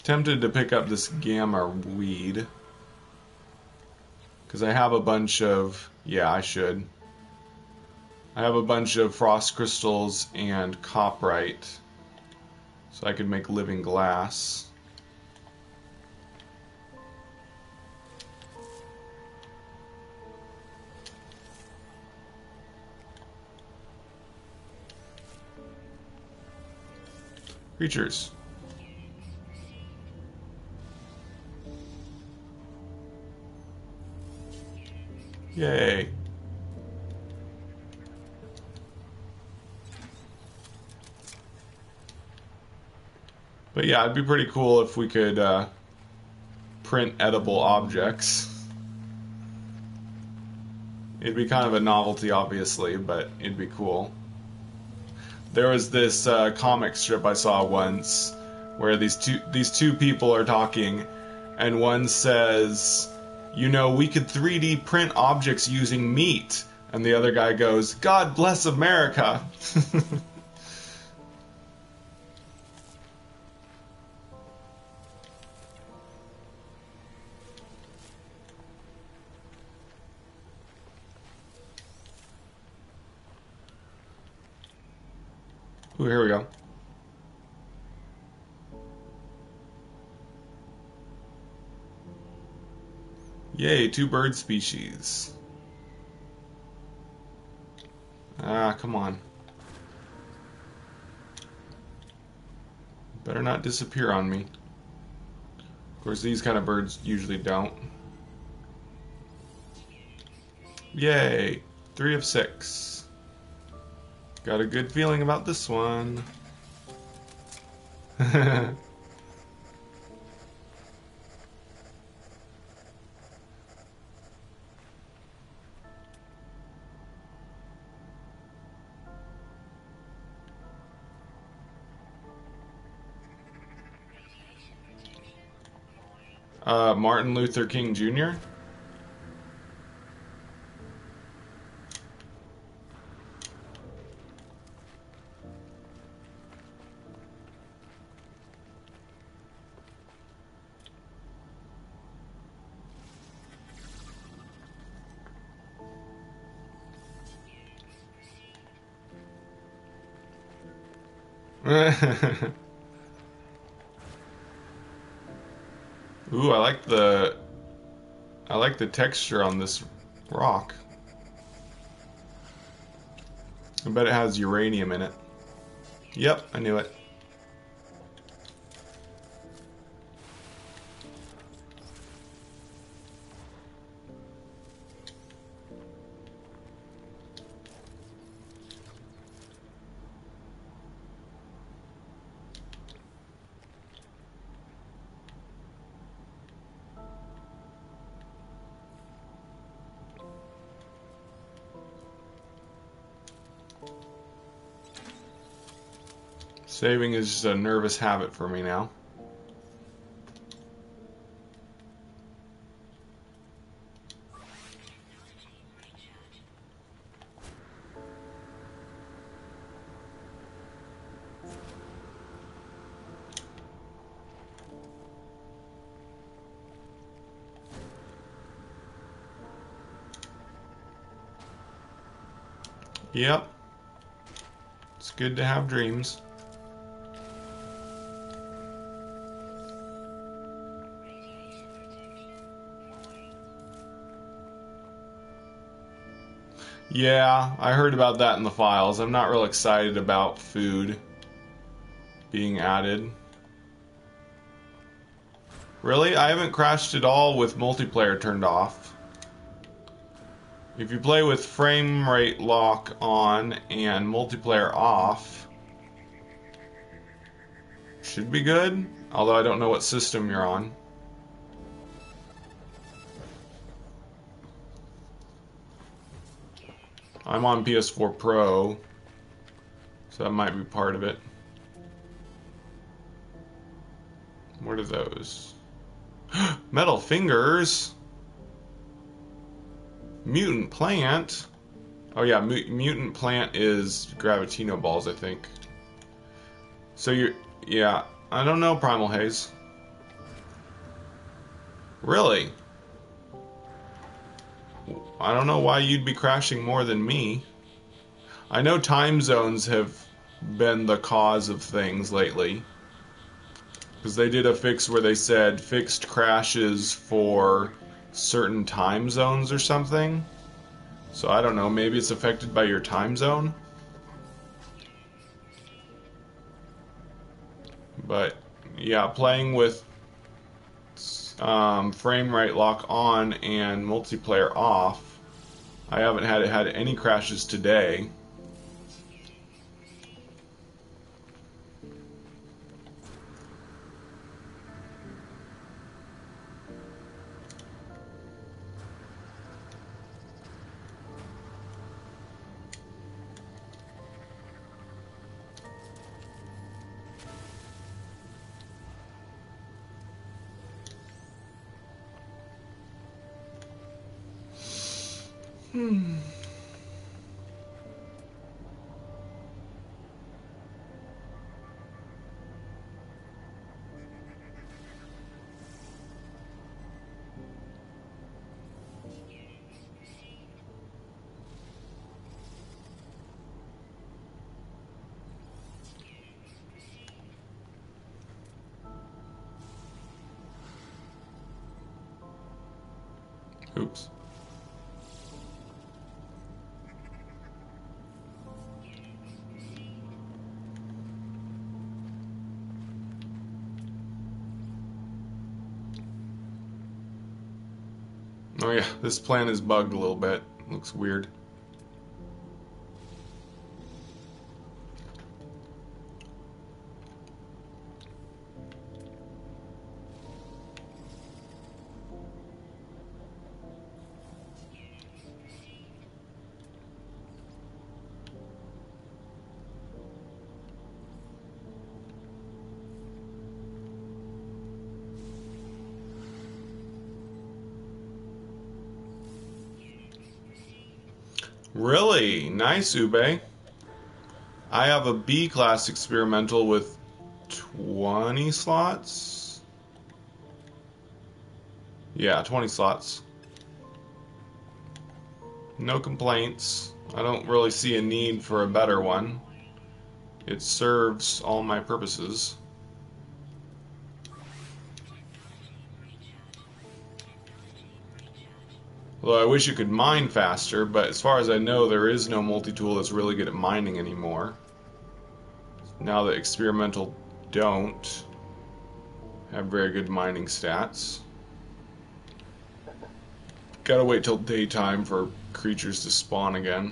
Tempted to pick up this gamma weed. Because I have a bunch of... Yeah, I should. I have a bunch of frost crystals and copperite. So I could make living glass. Creatures. Yay. But yeah, it'd be pretty cool if we could print edible objects. It'd be kind of a novelty, obviously, but it'd be cool. There was this comic strip I saw once where these two people are talking, and one says, "You know, we could 3D print objects using meat," and the other guy goes, "God bless America." Ooh, here we go. Yay, 2 bird species. Ah, come on. Better not disappear on me. Of course, these kind of birds usually don't. Yay, 3 of 6. Got a good feeling about this one. Martin Luther King Jr.? Ooh, I like the texture on this rock. I bet it has uranium in it. Yep, I knew it. Saving is just a nervous habit for me now. Yep. It's good to have dreams. Yeah, I heard about that in the files. I'm not real excited about food being added. Really? I haven't crashed at all with multiplayer turned off. If you play with frame rate lock on and multiplayer off, should be good, although I don't know what system you're on. I'm on PS4 Pro, so that might be part of it. What are those? Metal fingers? Mutant plant? Oh yeah, mutant plant is Gravitino balls, I think. So you're... yeah, I don't know, Primal Haze. Really? I don't know why you'd be crashing more than me. I know time zones have been the cause of things lately. Because they did a fix where they said fixed crashes for certain time zones or something. So I don't know, maybe it's affected by your time zone? But yeah, playing with frame rate lock on and multiplayer off, I haven't had any crashes today. Oops. Oh yeah, this plan is bugged a little bit. Looks weird. Really? Nice, Ube. I have a B-class experimental with 20 slots? Yeah, 20 slots. No complaints. I don't really see a need for a better one. It serves all my purposes. Although I wish you could mine faster, but as far as I know, there is no multi-tool that's really good at mining anymore. Now that experimental don't have very good mining stats. Gotta wait till daytime for creatures to spawn again.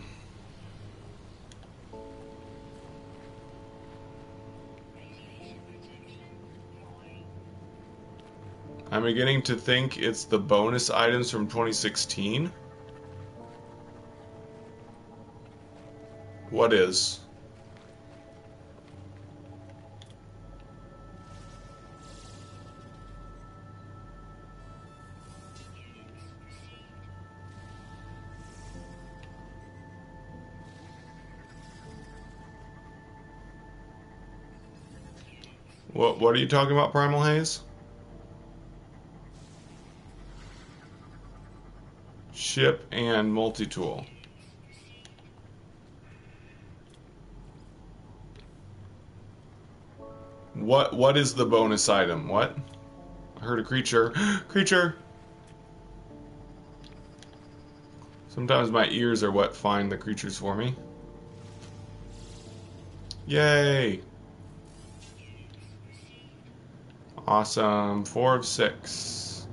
I'm beginning to think it's the bonus items from 2016. What is? What are you talking about, Primal Haze? Ship and multi-tool. What is the bonus item? What? I heard a creature. Creature! Sometimes my ears are what find the creatures for me. Yay! Awesome. 4 of 6.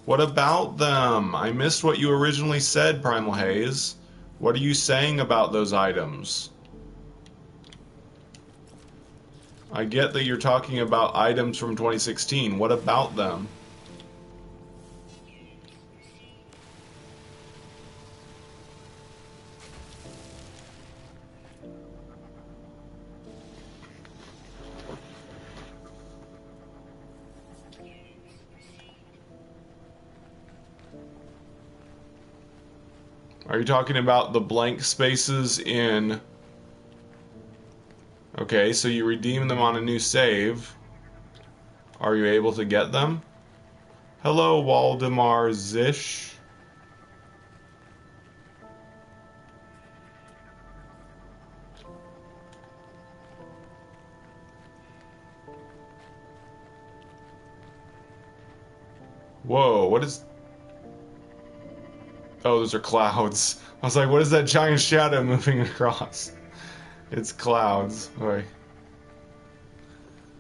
What about them? I missed what you originally said, Primal Haze. What are you saying about those items? I get that you're talking about items from 2016. What about them? Are you talking about the blank spaces in... Okay, so you redeem them on a new save. Are you able to get them? Hello, Waldemar Zish. Whoa, what is... Oh, those are clouds. I was like, what is that giant shadow moving across? It's clouds. Right.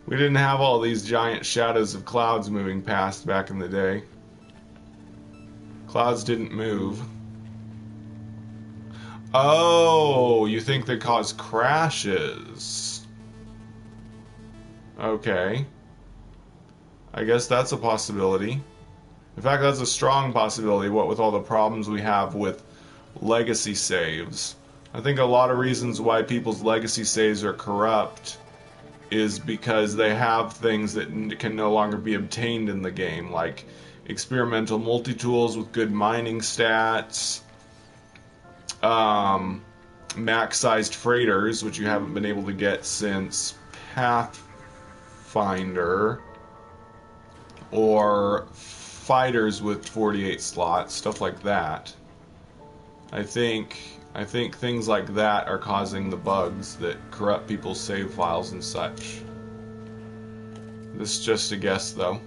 We didn't have all these giant shadows of clouds moving past back in the day. Clouds didn't move. Oh, you think they cause crashes? Okay. I guess that's a possibility. In fact, that's a strong possibility, what with all the problems we have with legacy saves. I think a lot of reasons why people's legacy saves are corrupt is because they have things that can no longer be obtained in the game, like experimental multi-tools with good mining stats, max-sized freighters, which you haven't been able to get since Pathfinder, or fighters with 48 slots, stuff like that. I think things like that are causing the bugs that corrupt people's save files and such. This is just a guess, though.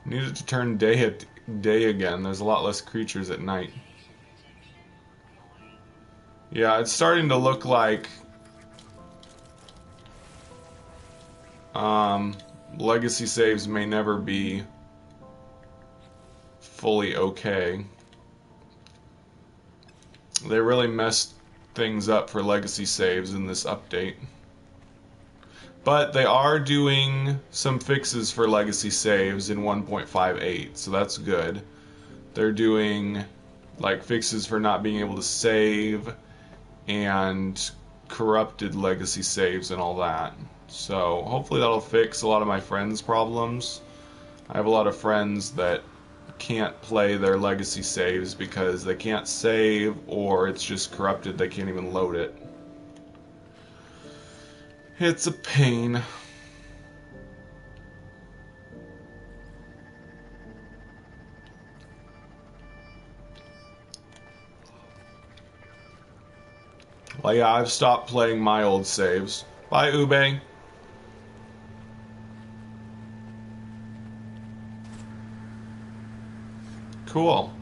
Needed to turn day again. There's a lot less creatures at night. Yeah, it's starting to look like legacy saves may never be fully okay. They really messed things up for legacy saves in this update. But they are doing some fixes for legacy saves in 1.58, so that's good. They're doing like fixes for not being able to save and corrupted legacy saves and all that. So hopefully that'll fix a lot of my friends' problems. I have a lot of friends that can't play their legacy saves because they can't save, or it's just corrupted, they can't even load it. It's a pain. Well, yeah, I've stopped playing my old saves. Bye, Ube. Cool.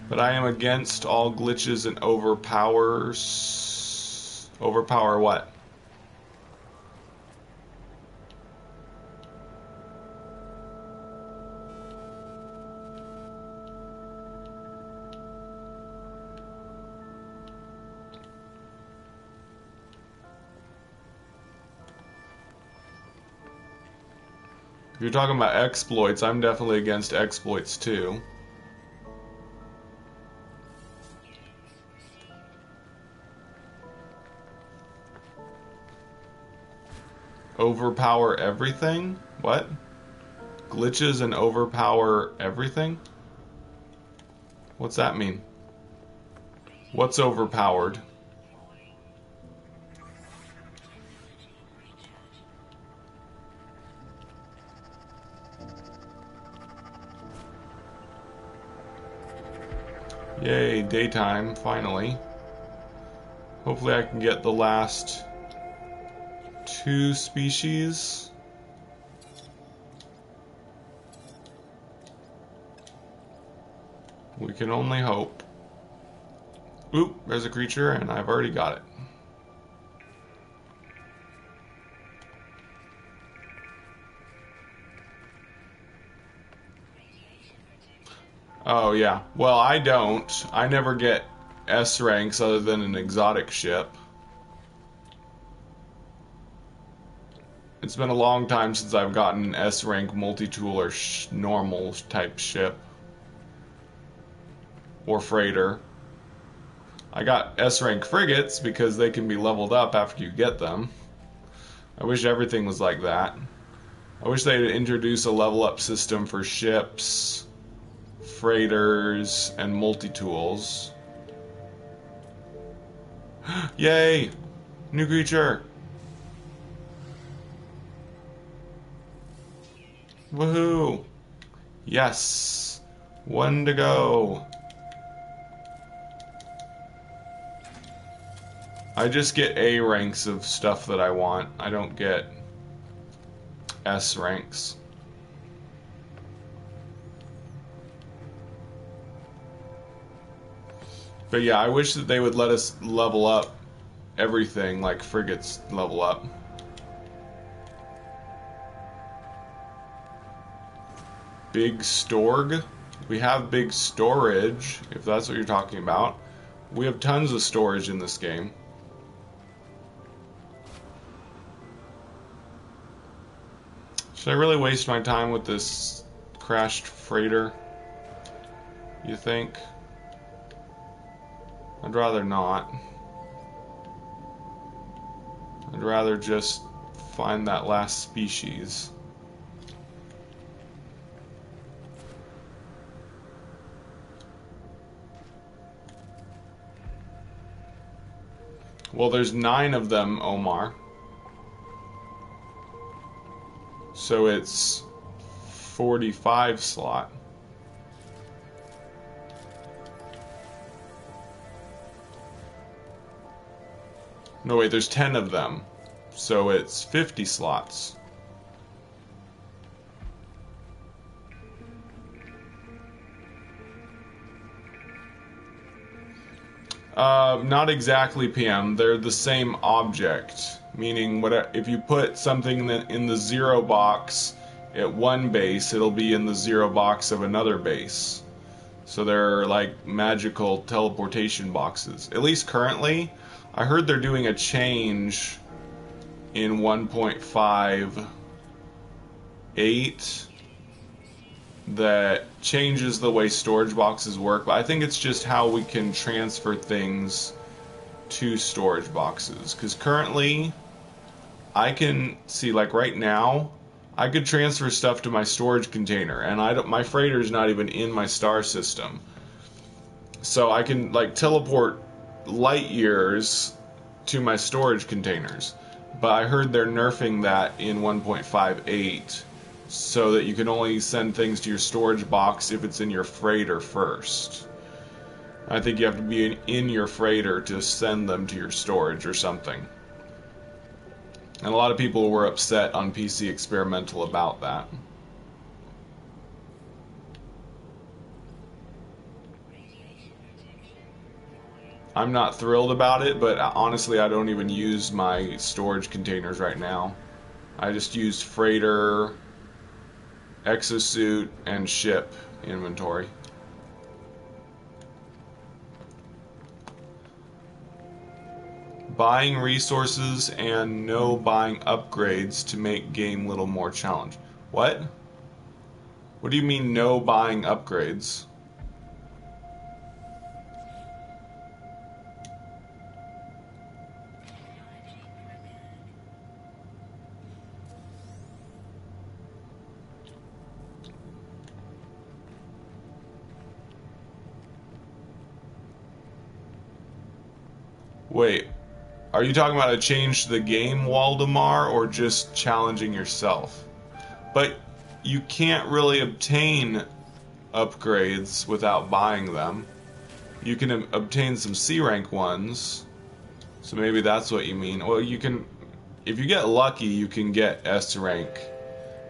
But I am against all glitches and overpowers. Overpower what? If you're talking about exploits, I'm definitely against exploits too. Overpower everything? What? Glitches and overpower everything? What's that mean? What's overpowered? Yay, daytime, finally. Hopefully I can get the last 2 species. We can only hope. Oop, there's a creature and I've already got it. Oh yeah, well I don't. I never get S ranks other than an exotic ship. It's been a long time since I've gotten an S rank multi-tool or normal type ship. Or freighter. I got S rank frigates because they can be leveled up after you get them. I wish everything was like that. I wish they'd introduce a level up system for ships, freighters, and multi-tools. Yay! New creature! Woohoo! Yes! 1 to go! I just get A ranks of stuff that I want. I don't get S ranks. But yeah, I wish that they would let us level up everything like frigates level up. Big Storg? We have big storage, if that's what you're talking about. We have tons of storage in this game. Should I really waste my time with this crashed freighter? You think? I'd rather not. I'd rather just find that last species. Well, there's 9 of them, Omar. So it's 45 slot. No, wait, there's 10 of them. So it's 50 slots. Not exactly, PM. They're the same object. Meaning, if you put something in the 0 box at one base, it'll be in the 0 box of another base. So they're like magical teleportation boxes. At least currently, I heard they're doing a change in 1.58 that changes the way storage boxes work, but I think it's just how we can transfer things to storage boxes. Because currently, I can see, like right now, I could transfer stuff to my storage container, and my freighter's not even in my star system. So I can like teleport light years to my storage containers. But I heard they're nerfing that in 1.58 so that you can only send things to your storage box if it's in your freighter first. I think you have to be in your freighter to send them to your storage or something. And a lot of people were upset on PC Experimental about that. I'm not thrilled about it, but honestly I don't even use my storage containers right now. I just use freighter, exosuit, and ship inventory. Buying resources and no buying upgrades to make game little more challenge. What? What do you mean no buying upgrades? Wait, are you talking about a change to the game, Waldemar, or just challenging yourself? But you can't really obtain upgrades without buying them. You can obtain some C rank ones, so maybe that's what you mean. Well, you can, if you get lucky, you can get S rank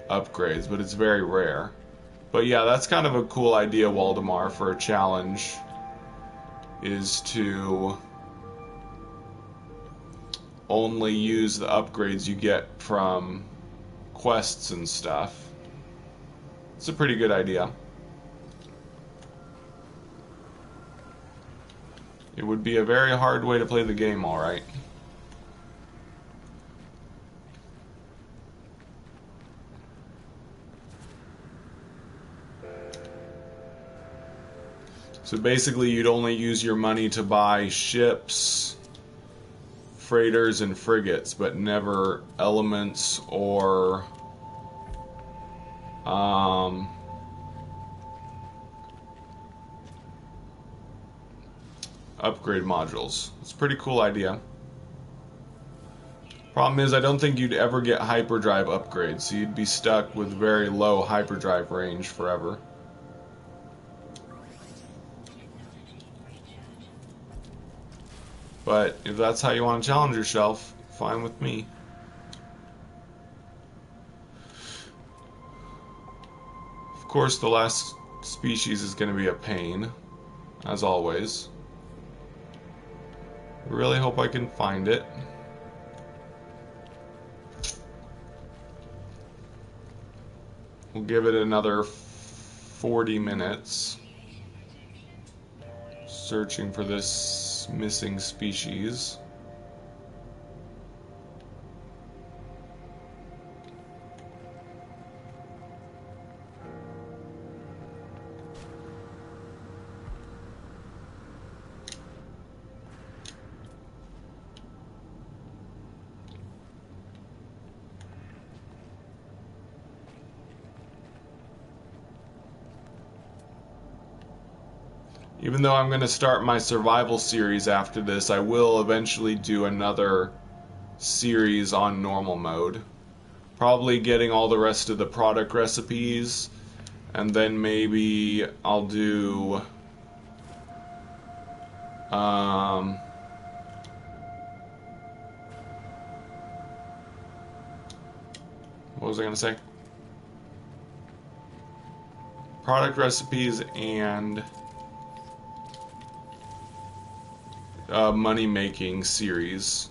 upgrades, but it's very rare. But yeah, that's kind of a cool idea, Waldemar, for a challenge, is to only use the upgrades you get from quests and stuff. It's a pretty good idea. It would be a very hard way to play the game, alright. So basically you'd only use your money to buy ships, freighters, and frigates, but never elements or upgrade modules. It's a pretty cool idea. Problem is, I don't think you'd ever get hyperdrive upgrades, so you'd be stuck with very low hyperdrive range forever. But if that's how you want to challenge yourself, fine with me. Of course, the last species is going to be a pain, as always. I really hope I can find it. We'll give it another 40 minutes searching for this missing species. Even though I'm going to start my survival series after this, I will eventually do another series on normal mode. Probably getting all the rest of the product recipes, and then maybe I'll do what was I going to say? Product recipes and money-making series.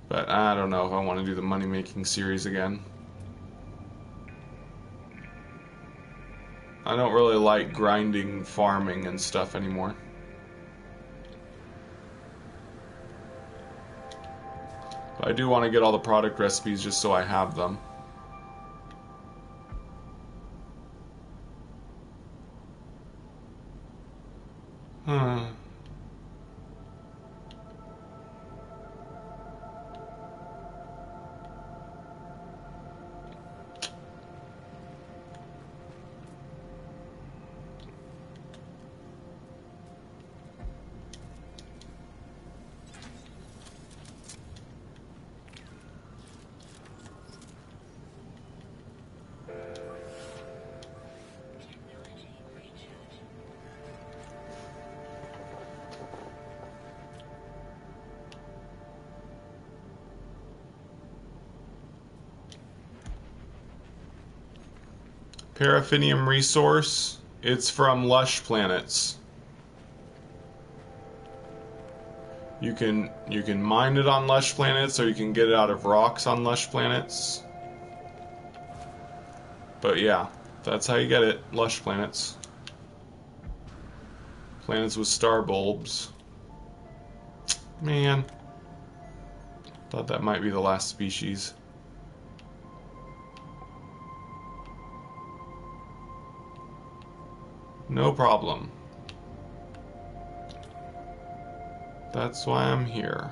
But I don't know if I want to do the money-making series again. I don't really like grinding, farming, and stuff anymore. But I do want to get all the product recipes just so I have them. Paraffinium resource. It's from lush planets. You can mine it on lush planets, or you can get it out of rocks on lush planets. But yeah, that's how you get it. Lush planets. Planets with star bulbs. Man, thought that might be the last species. No problem. That's why I'm here.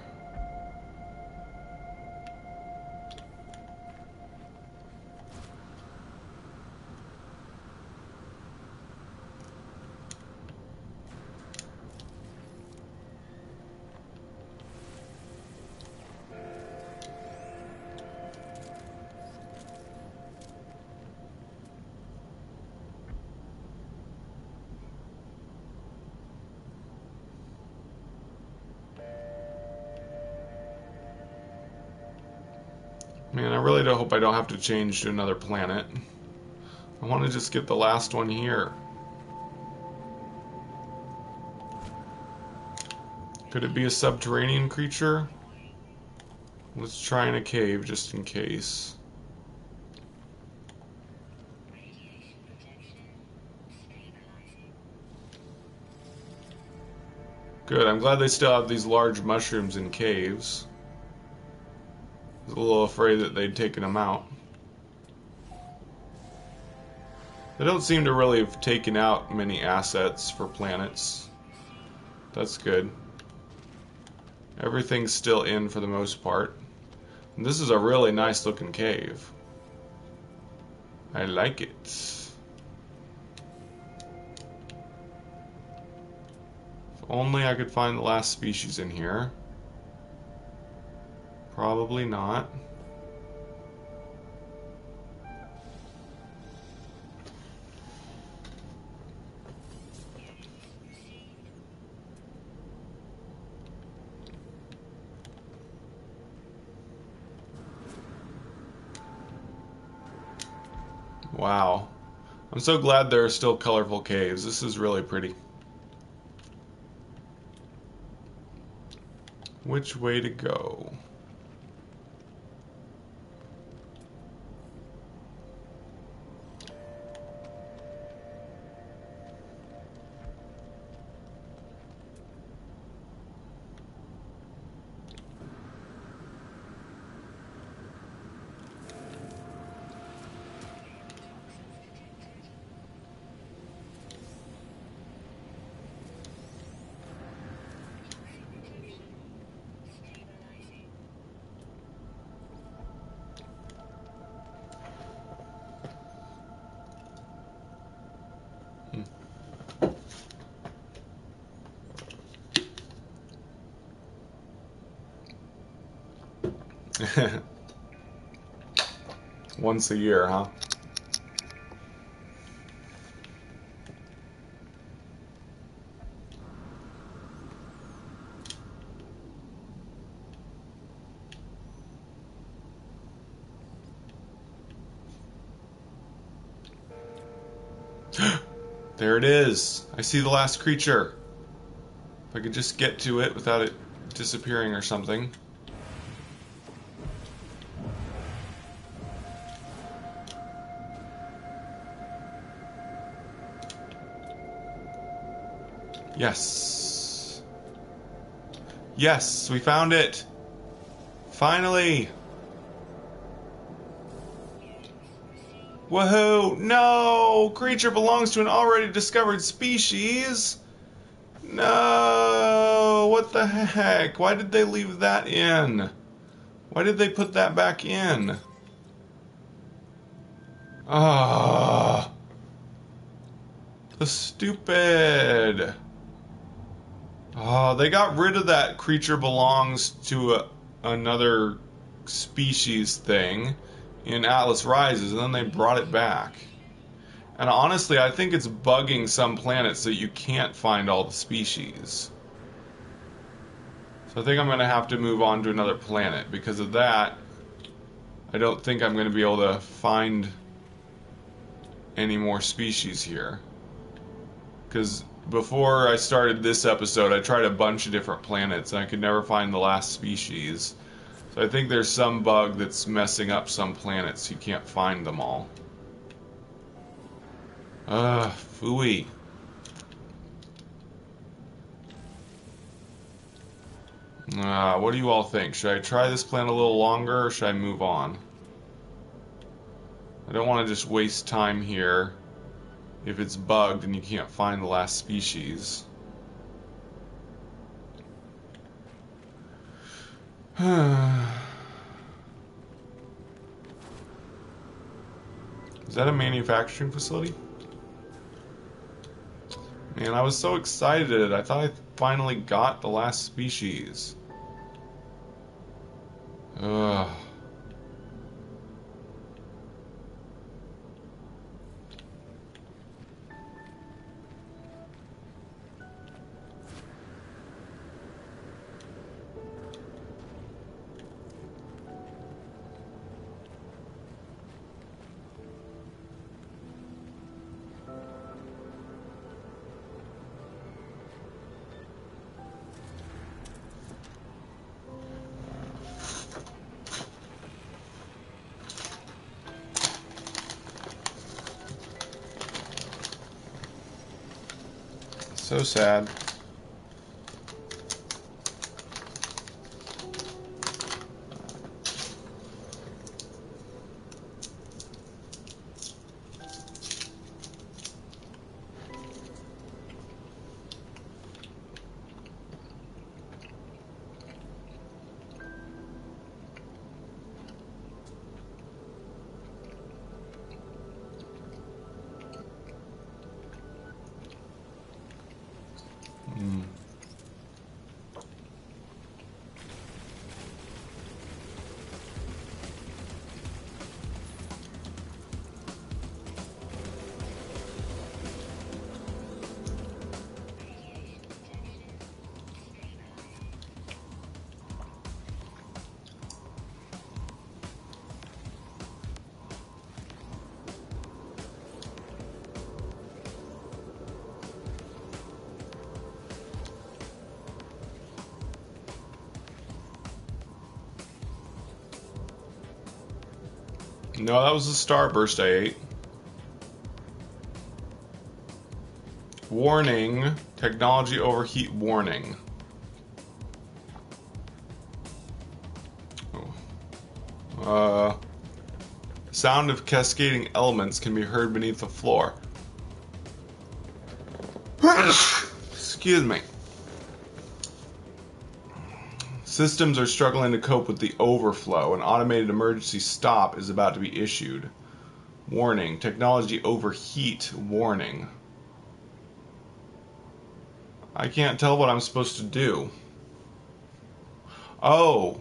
Man, I really do hope I don't have to change to another planet. I want to just get the last one here. Could it be a subterranean creature? Let's try in a cave just in case. Good, I'm glad they still have these large mushrooms in caves. I was a little afraid that they'd taken them out. They don't seem to really have taken out many assets for planets. That's good. Everything's still in for the most part. And this is a really nice looking cave. I like it. If only I could find the last species in here. Probably not. Wow. I'm so glad there are still colorful caves. This is really pretty. Which way to go? Once a year, huh? There it is. I see the last creature. If I could just get to it without it disappearing or something. Yes. Yes, we found it. Finally. Woohoo! No! Creature belongs to an already discovered species. No! What the heck? Why did they leave that in? Why did they put that back in? Ah. The stupid. Oh, they got rid of that creature belongs to another species thing in Atlas Rises, and then they brought it back. And honestly, I think it's bugging some planets so you can't find all the species. So I think I'm going to have to move on to another planet. Because of that, I don't think I'm going to be able to find any more species here. Because before I started this episode, I tried a bunch of different planets and I could never find the last species. So I think there's some bug that's messing up some planets. You can't find them all. Phooey. What do you all think? Should I try this planet a little longer or should I move on? I don't want to just waste time here if it's bugged and you can't find the last species. Is that a manufacturing facility? Man, I was so excited. I thought I finally got the last species. Ugh. So sad. No, that was the starburst I ate. Warning, technology overheat warning. Sound of cascading elements can be heard beneath the floor. Excuse me. Systems are struggling to cope with the overflow. An automated emergency stop is about to be issued. Warning, technology overheat warning. I can't tell what I'm supposed to do. Oh,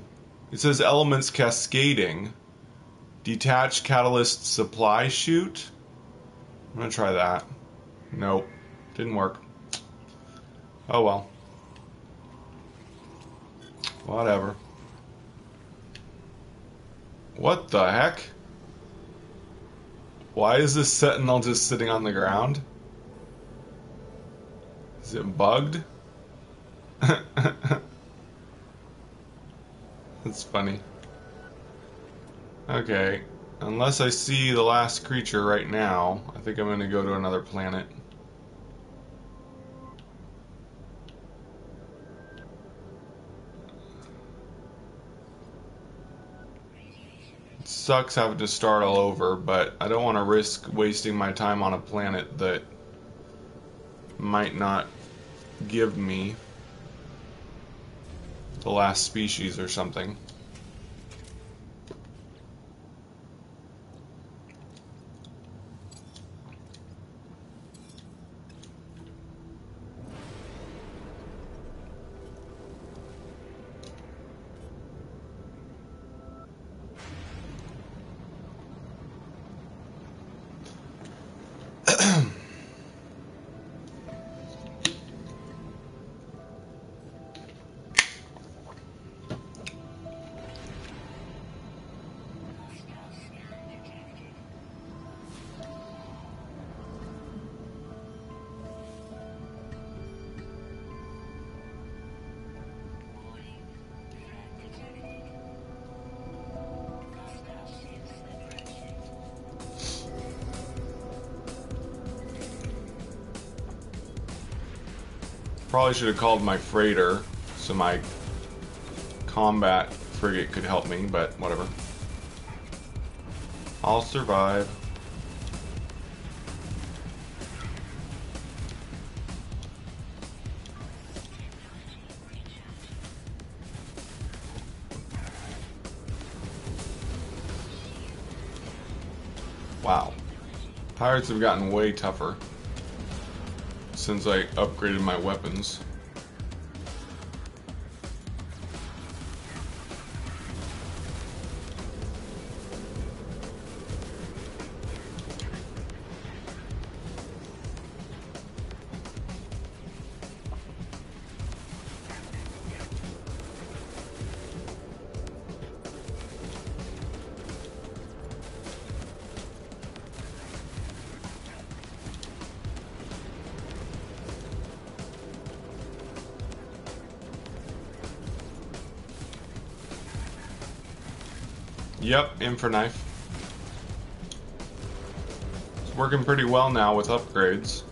it says elements cascading. Detach catalyst supply chute. I'm gonna try that. Nope, didn't work. Oh well. Whatever. What the heck? Why is this sentinel just sitting on the ground? Is it bugged? That's funny. Okay, unless I see the last creature right now, I think I'm going to go to another planet. It sucks having to start all over, but I don't want to risk wasting my time on a planet that might not give me the last species or something. Probably should have called my freighter so my combat frigate could help me, but whatever. I'll survive. Wow. Pirates have gotten way tougher since I upgraded my weapons. Yep, in for knife. It's working pretty well now with upgrades.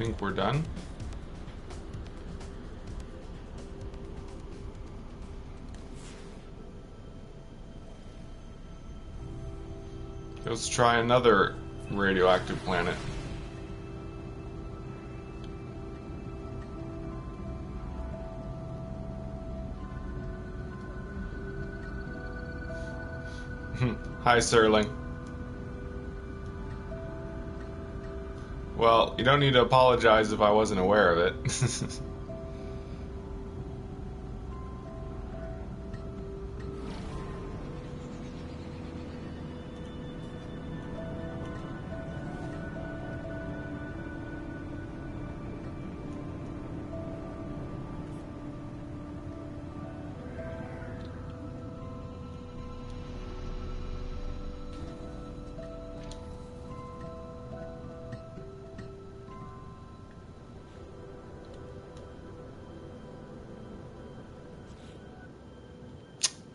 think we're done. Let's try another radioactive planet. Hi, Serling. Well, you don't need to apologize if I wasn't aware of it.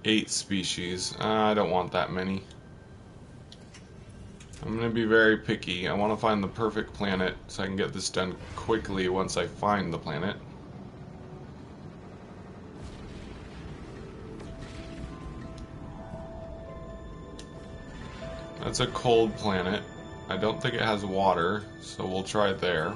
Eight species. I don't want that many. I'm going to be very picky. I want to find the perfect planet so I can get this done quickly once I find the planet. That's a cold planet. I don't think it has water, so we'll try it there.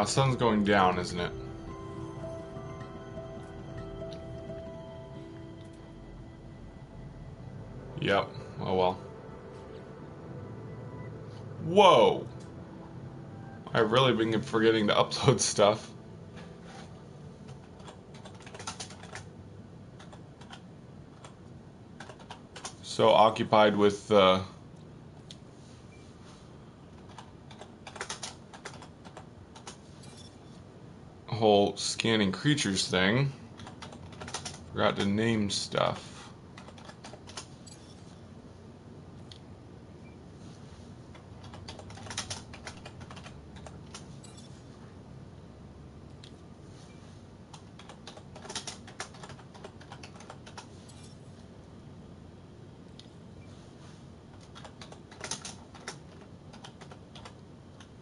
Sun's going down, isn't it? Yep. Oh well. Whoa! I've really been forgetting to upload stuff. So occupied with whole scanning creatures thing. Forgot to name stuff.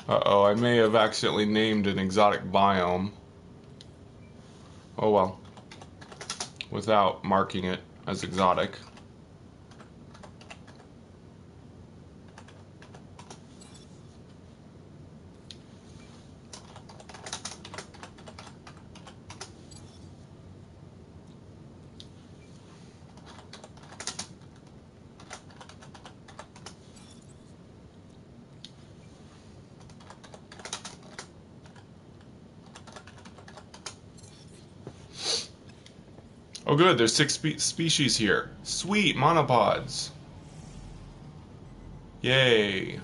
Uh-oh, I may have accidentally named an exotic biome. Oh well. Without marking it as exotic. Oh good, there's 6 species here. Sweet, monopods. Yay.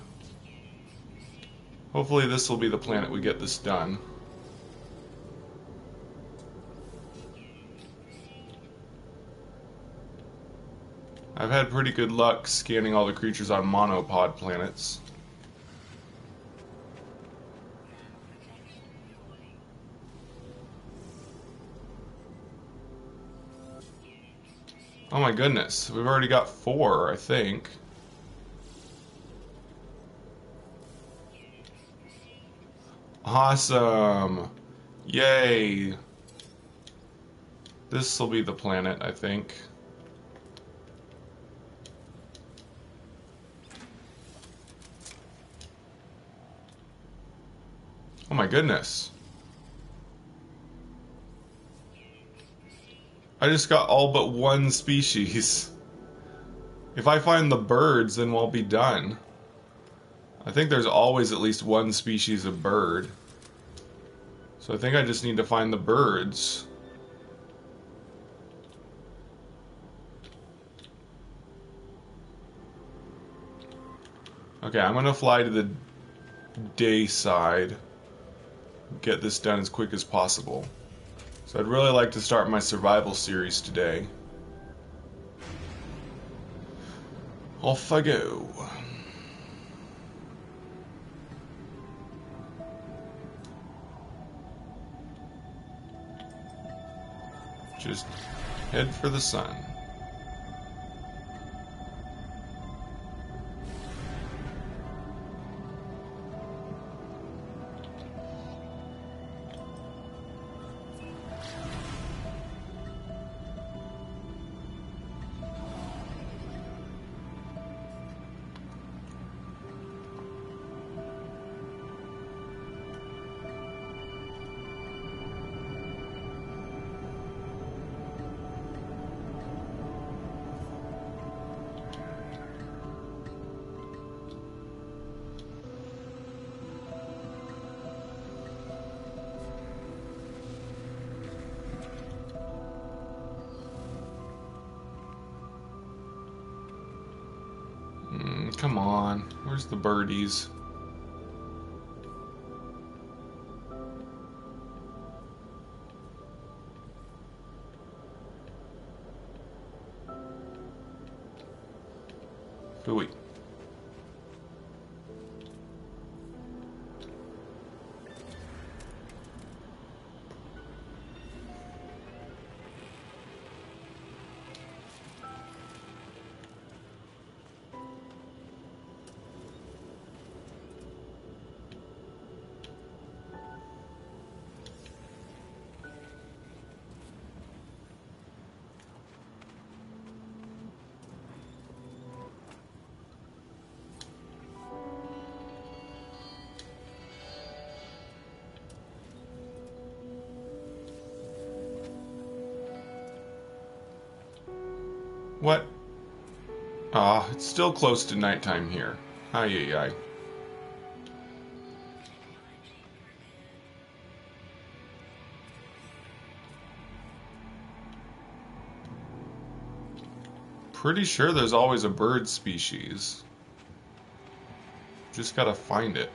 Hopefully this will be the planet we get this done. I've had pretty good luck scanning all the creatures on monopod planets. Oh my goodness, we've already got 4, I think. Awesome! Yay! This will be the planet, I think. Oh my goodness. I just got all but 1 species. If I find the birds, then we'll be done. I think there's always at least 1 species of bird. So I think I just need to find the birds. Okay, I'm gonna fly to the day side. Get this done as quick as possible. So I'd really like to start my survival series today. Off I go. Just head for the sun. Come on, where's the birdies? Phooey. What? Ah, it's still close to nighttime here. Ay ay ay. Pretty sure there's always a bird species. Just gotta find it.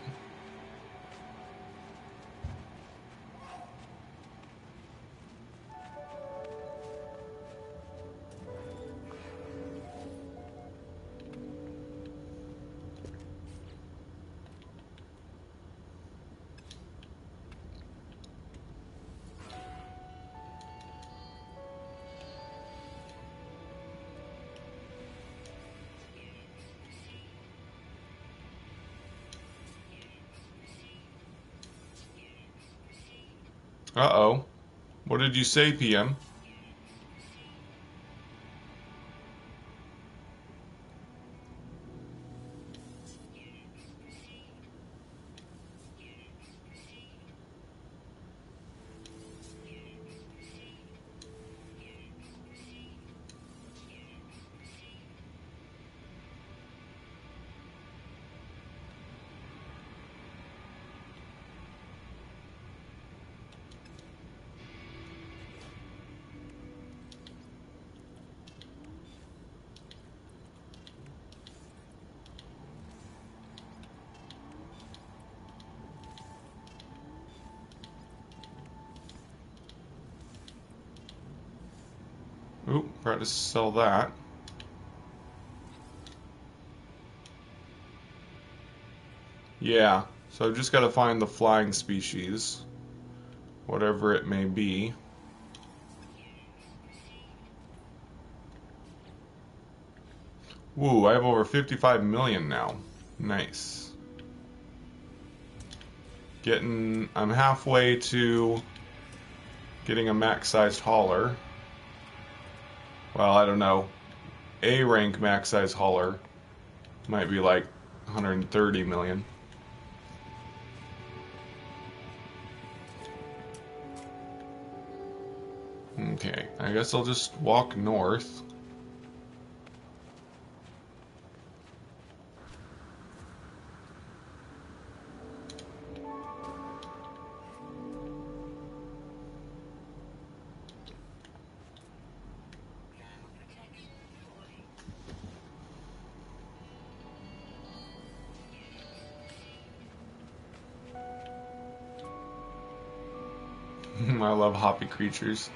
Uh-oh. What did you say, PM? Oop, forgot to sell that. Yeah, so I've just got to find the flying species, whatever it may be. Woo, I have over 55 million now. Nice. I'm halfway to getting a max-sized hauler. Well, I don't know. A rank max-sized hauler might be like 130 million. Okay, I guess I'll just walk north. I love hoppy creatures.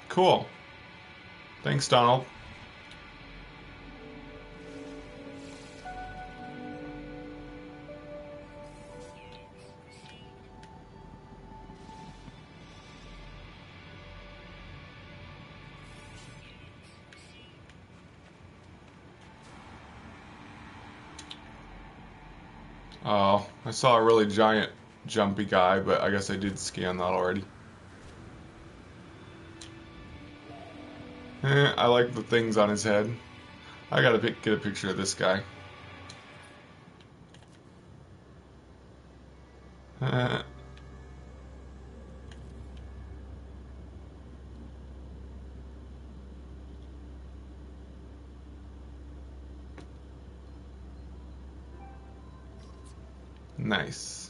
Cool. Thanks, Donald. Oh, I saw a really giant jumpy guy, but I guess I did scan that already. I like the things on his head. I gotta get a picture of this guy. Nice.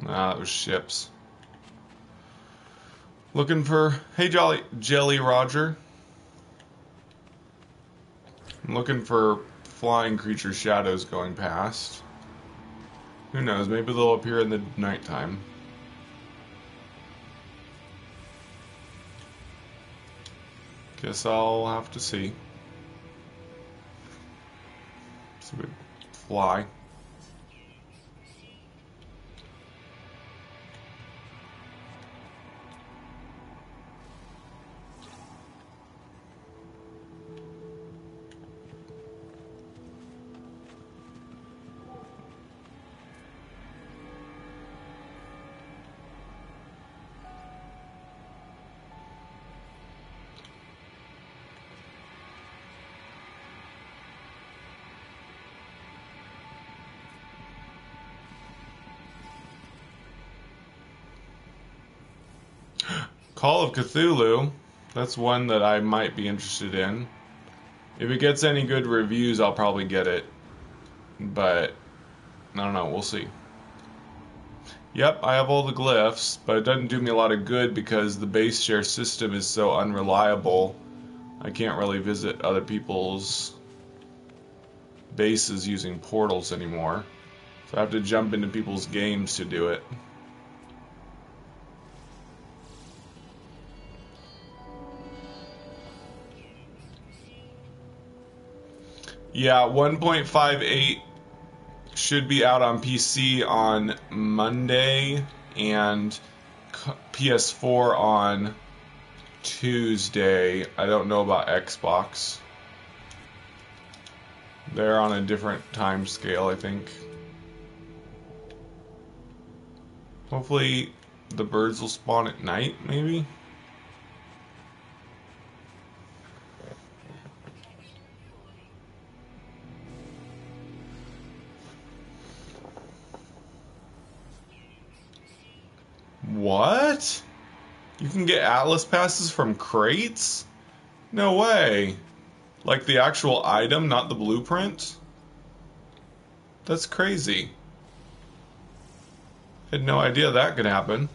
Ah, it was ships. Looking for... Hey, Jelly Roger. I'm looking for flying creature shadows going past. Who knows, maybe they'll appear in the nighttime. Guess I'll have to see. See what fly. Call of Cthulhu. That's one that I might be interested in. If it gets any good reviews, I'll probably get it. But, I don't know, we'll see. Yep, I have all the glyphs, but it doesn't do me a lot of good because the base share system is so unreliable. I can't really visit other people's bases using portals anymore. So I have to jump into people's games to do it. Yeah, 1.58 should be out on PC on Monday and PS4 on Tuesday. I don't know about Xbox. They're on a different time scale, I think. Hopefully the birds will spawn at night, maybe? What? You can get Atlas passes from crates? No way. Like the actual item, not the blueprint? That's crazy. Had no idea that could happen.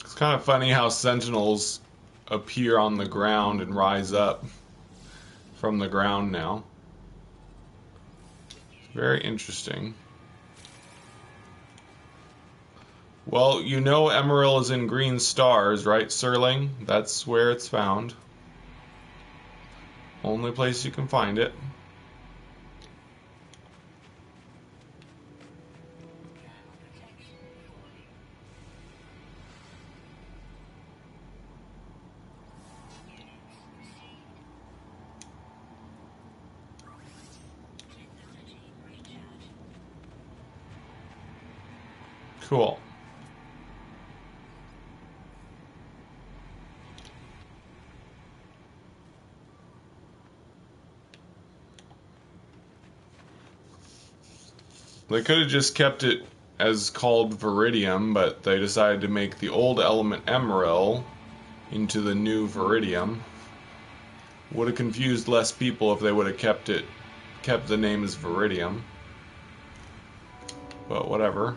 It's kind of funny how sentinels appear on the ground and rise up from the ground now. Very interesting. Well, you know Emerald is in green stars, right, Serling? That's where it's found. Only place you can find it. Cool. They could have just kept it as called Viridium, but they decided to make the old element Emerald into the new Viridium. Would have confused less people if they would have kept the name as Viridium. But whatever.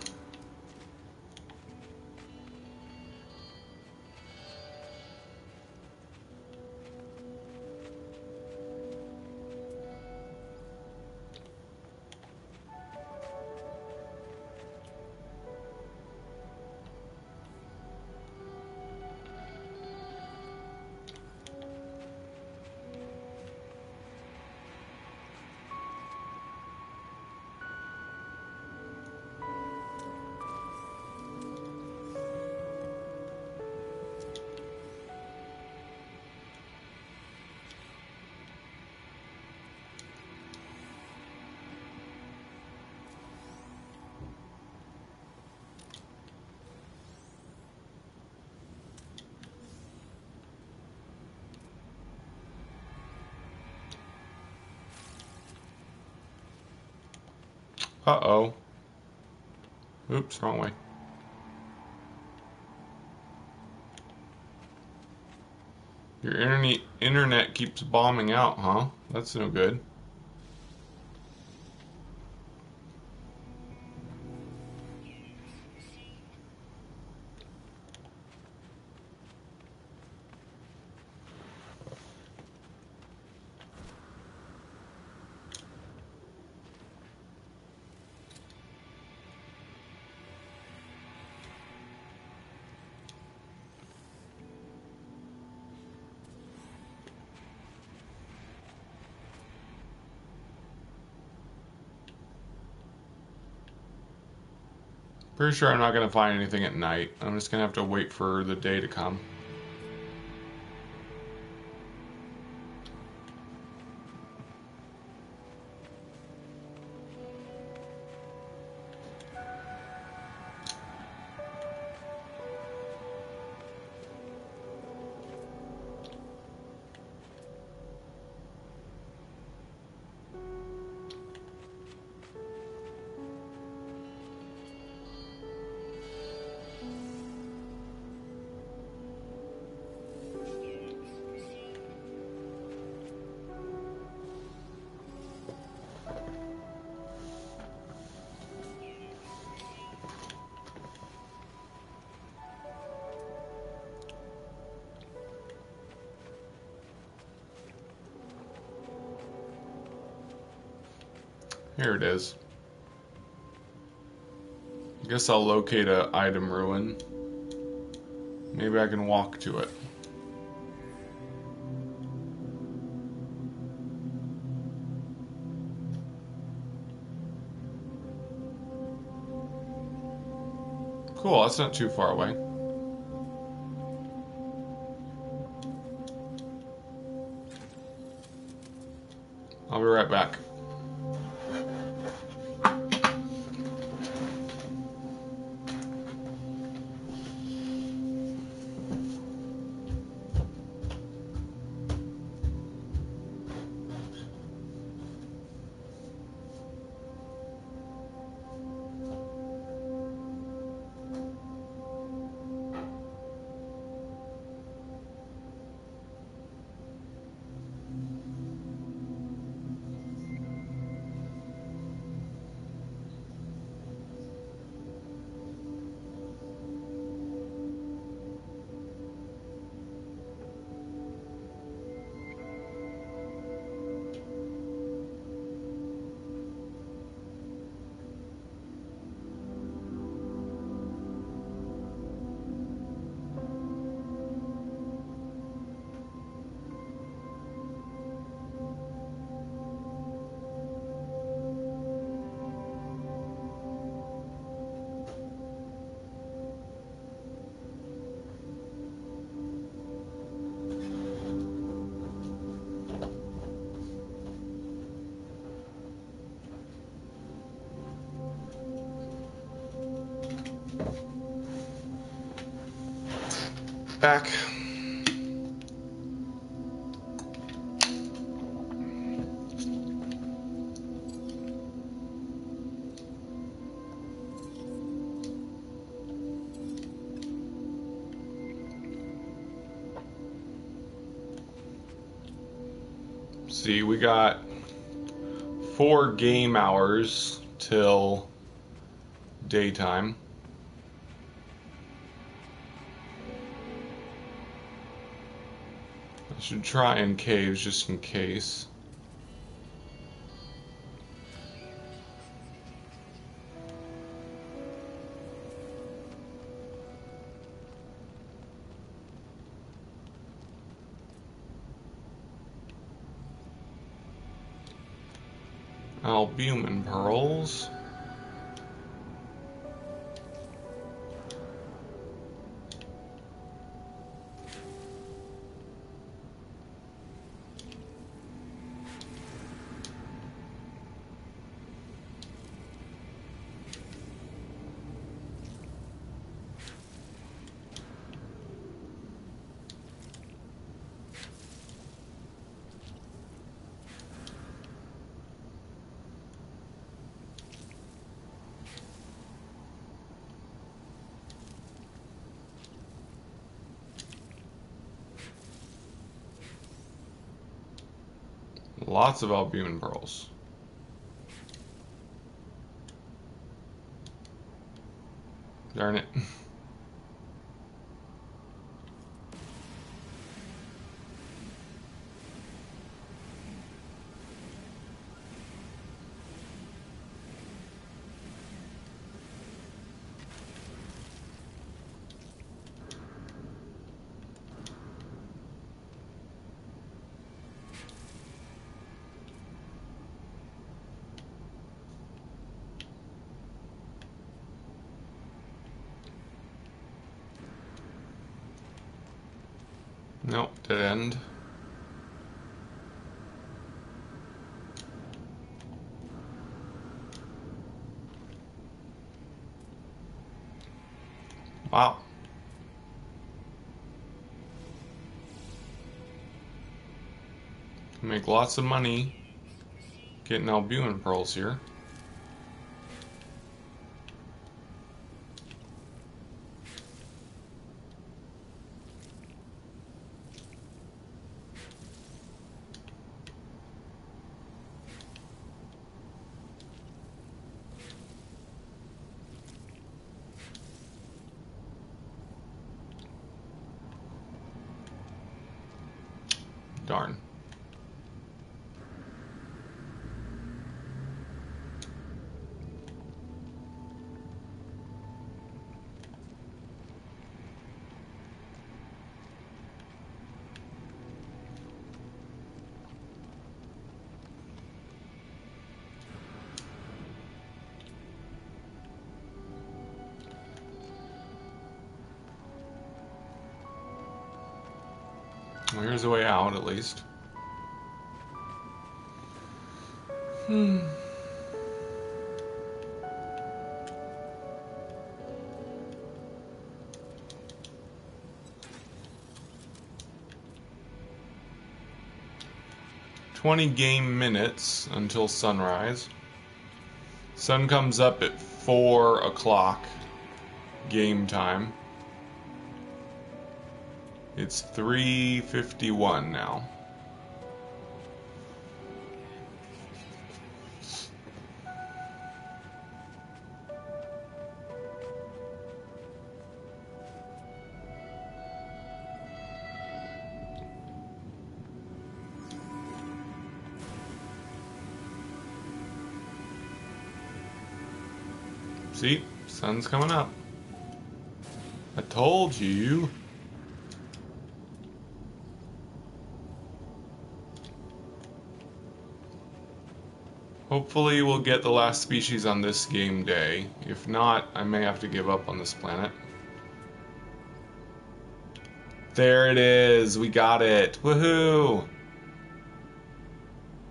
Uh-oh. Oops, wrong way. Your internet keeps bombing out, huh? That's no good. Pretty sure I'm not going to find anything at night. I'm just going to have to wait for the day to come. Here it is. I guess I'll locate a item ruin. Maybe I can walk to it. Cool, that's not too far away. I'll be right back. Back. See, we got 4 game hours till daytime. I should try in caves just in case. Albumin pearls. Lots of albumin pearls. Darn it. Nope, dead end. Wow. Make lots of money getting albumin pearls here. Darn. Well, here's a way out, at least. 20 game minutes until sunrise. Sun comes up at 4 o'clock game time. It's 3:51 now. See, sun's coming up. I told you. Hopefully we'll get the last species on this game day. If not, I may have to give up on this planet. There it is. We got it. Woohoo!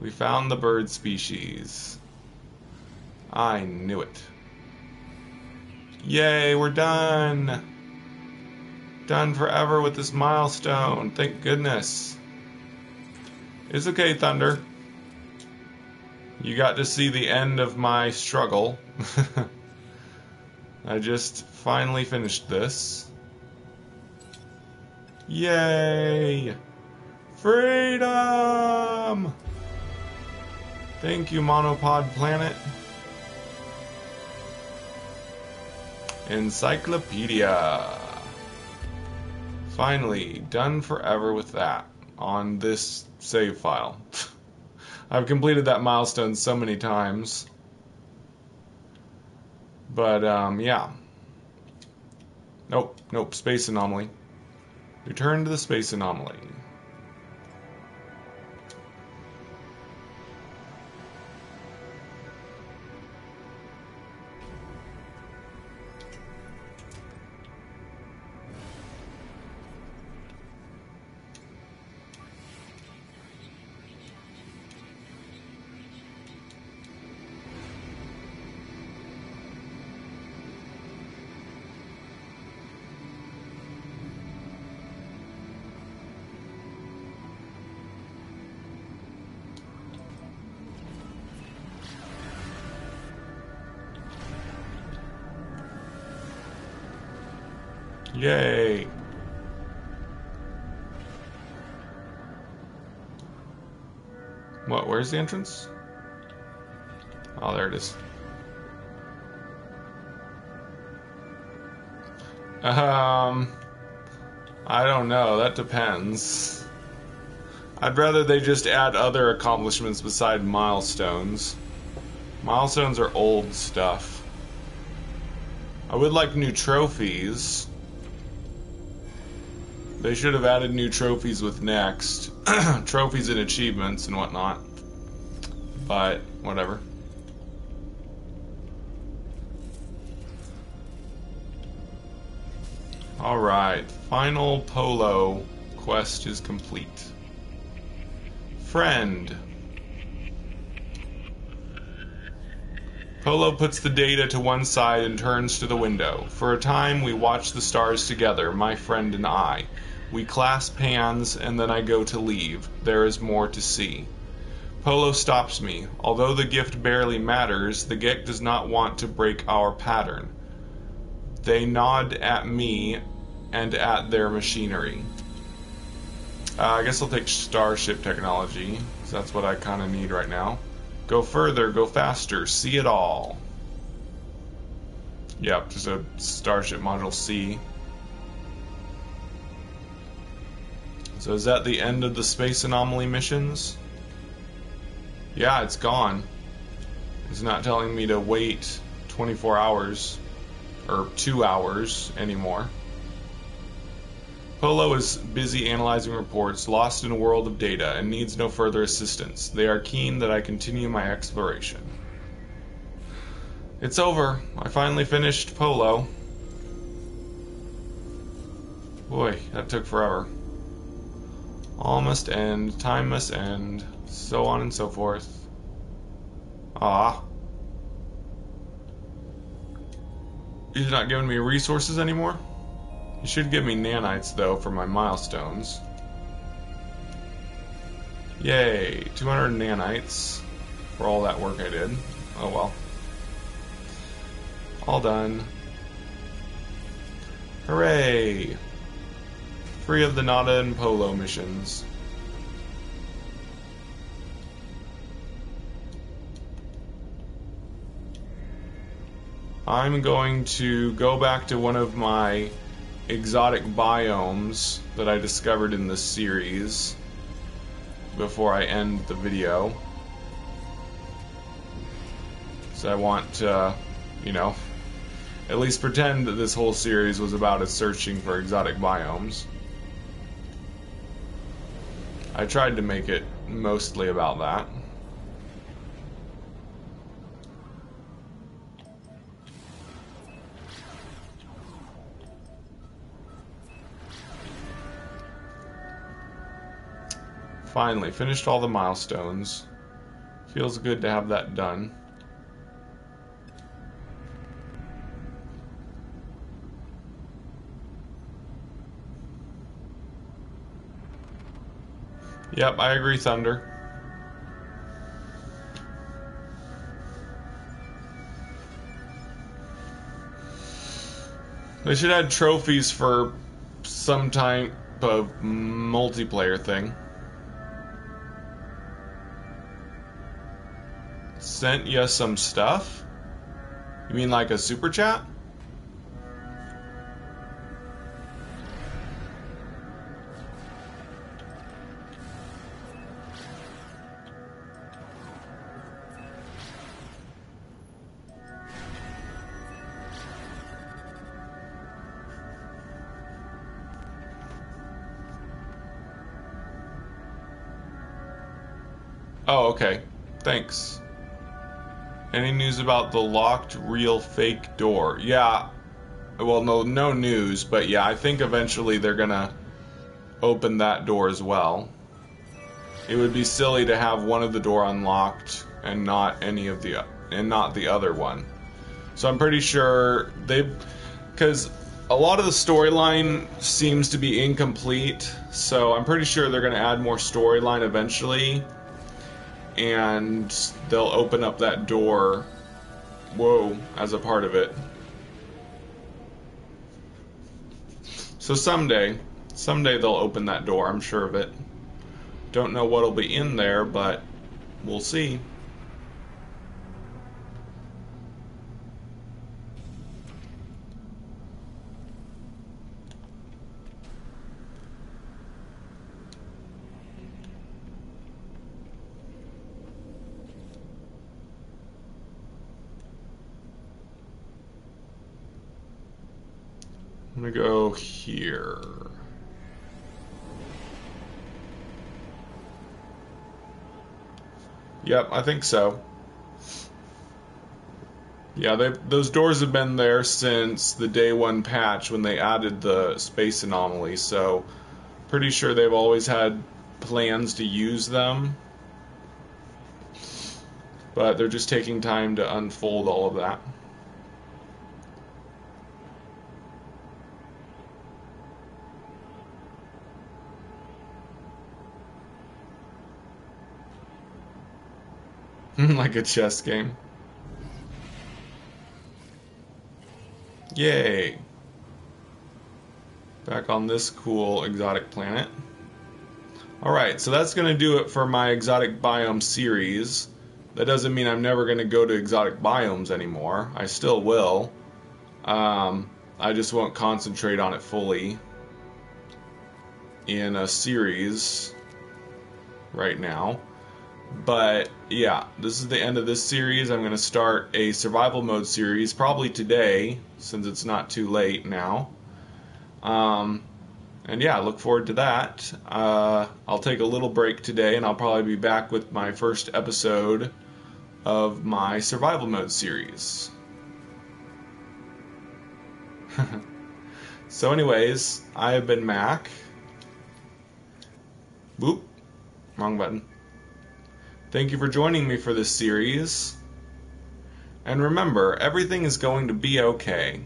We found the bird species. I knew it. Yay, we're done! Done forever with this milestone. Thank goodness. It's okay, Thunder. You got to see the end of my struggle. I just finally finished this. Yay! Freedom! Thank you, Monopod Planet. Encyclopedia. Finally, done forever with that on this save file. I've completed that milestone so many times. But, yeah. Nope, space anomaly. Return to the space anomaly. Yay! What, where's the entrance? Oh, there it is. I don't know, that depends. I'd rather they just add other accomplishments beside milestones. Milestones are old stuff. I would like new trophies. They should have added new trophies with next. Trophies and achievements and whatnot. But, whatever. Alright, final Polo quest is complete. Friend. Polo puts the data to one side and turns to the window. For a time, we watch the stars together, my friend and I. We clasp hands, and then I go to leave. There is more to see. Polo stops me. Although the gift barely matters, the Gek does not want to break our pattern. They nod at me and at their machinery. I guess I'll take starship technology, because that's what I kind of need right now. Go further, go faster, see it all. Yep, just a Starship Module C. So is that the end of the space anomaly missions? Yeah, it's gone. It's not telling me to wait 24 hours, or 2 hours anymore. Polo is busy analyzing reports, lost in a world of data, and needs no further assistance. They are keen that I continue my exploration. It's over. I finally finished Polo. Boy, that took forever. All must end, time must end, so on and so forth. Ah. He's not giving me resources anymore? He should give me nanites, though, for my milestones. Yay, 200 nanites for all that work I did. Oh well. All done. Hooray! Free of the Nada and Polo missions. I'm going to go back to one of my exotic biomes that I discovered in this series before I end the video. So I want to, you know, at least pretend that this whole series was about us searching for exotic biomes. I tried to make it mostly about that. Finally, finished all the milestones. Feels good to have that done. Yep, I agree, Thunder. They should add trophies for some type of multiplayer thing. Sent you some stuff? You mean like a super chat? Oh, okay. Thanks. Any news about the locked real fake door? Yeah. Well, no news, but yeah, I think eventually they're gonna open that door as well. It would be silly to have one of the door unlocked and not the other one. So I'm pretty sure because a lot of the storyline seems to be incomplete, so I'm pretty sure they're gonna add more storyline eventually. And they'll open up that door, as a part of it. So someday they'll open that door, I'm sure of it. Don't know what'll be in there, but we'll see. I'm gonna go here. Yep, I think so. Yeah, those doors have been there since the day one patch when they added the space anomaly, so pretty sure they've always had plans to use them. But they're just taking time to unfold all of that. Like a chess game. Yay! Back on this cool exotic planet. Alright, so that's going to do it for my exotic biome series. That doesn't mean I'm never going to go to exotic biomes anymore. I still will. I just won't concentrate on it fully in a series right now. But yeah, this is the end of this series. I'm going to start a survival mode series probably today, since it's not too late now. And yeah, I look forward to that. I'll take a little break today, and I'll probably be back with my first episode of my survival mode series. So anyways, I have been Mac. Whoop. Wrong button. Thank you for joining me for this series. And remember, everything is going to be okay.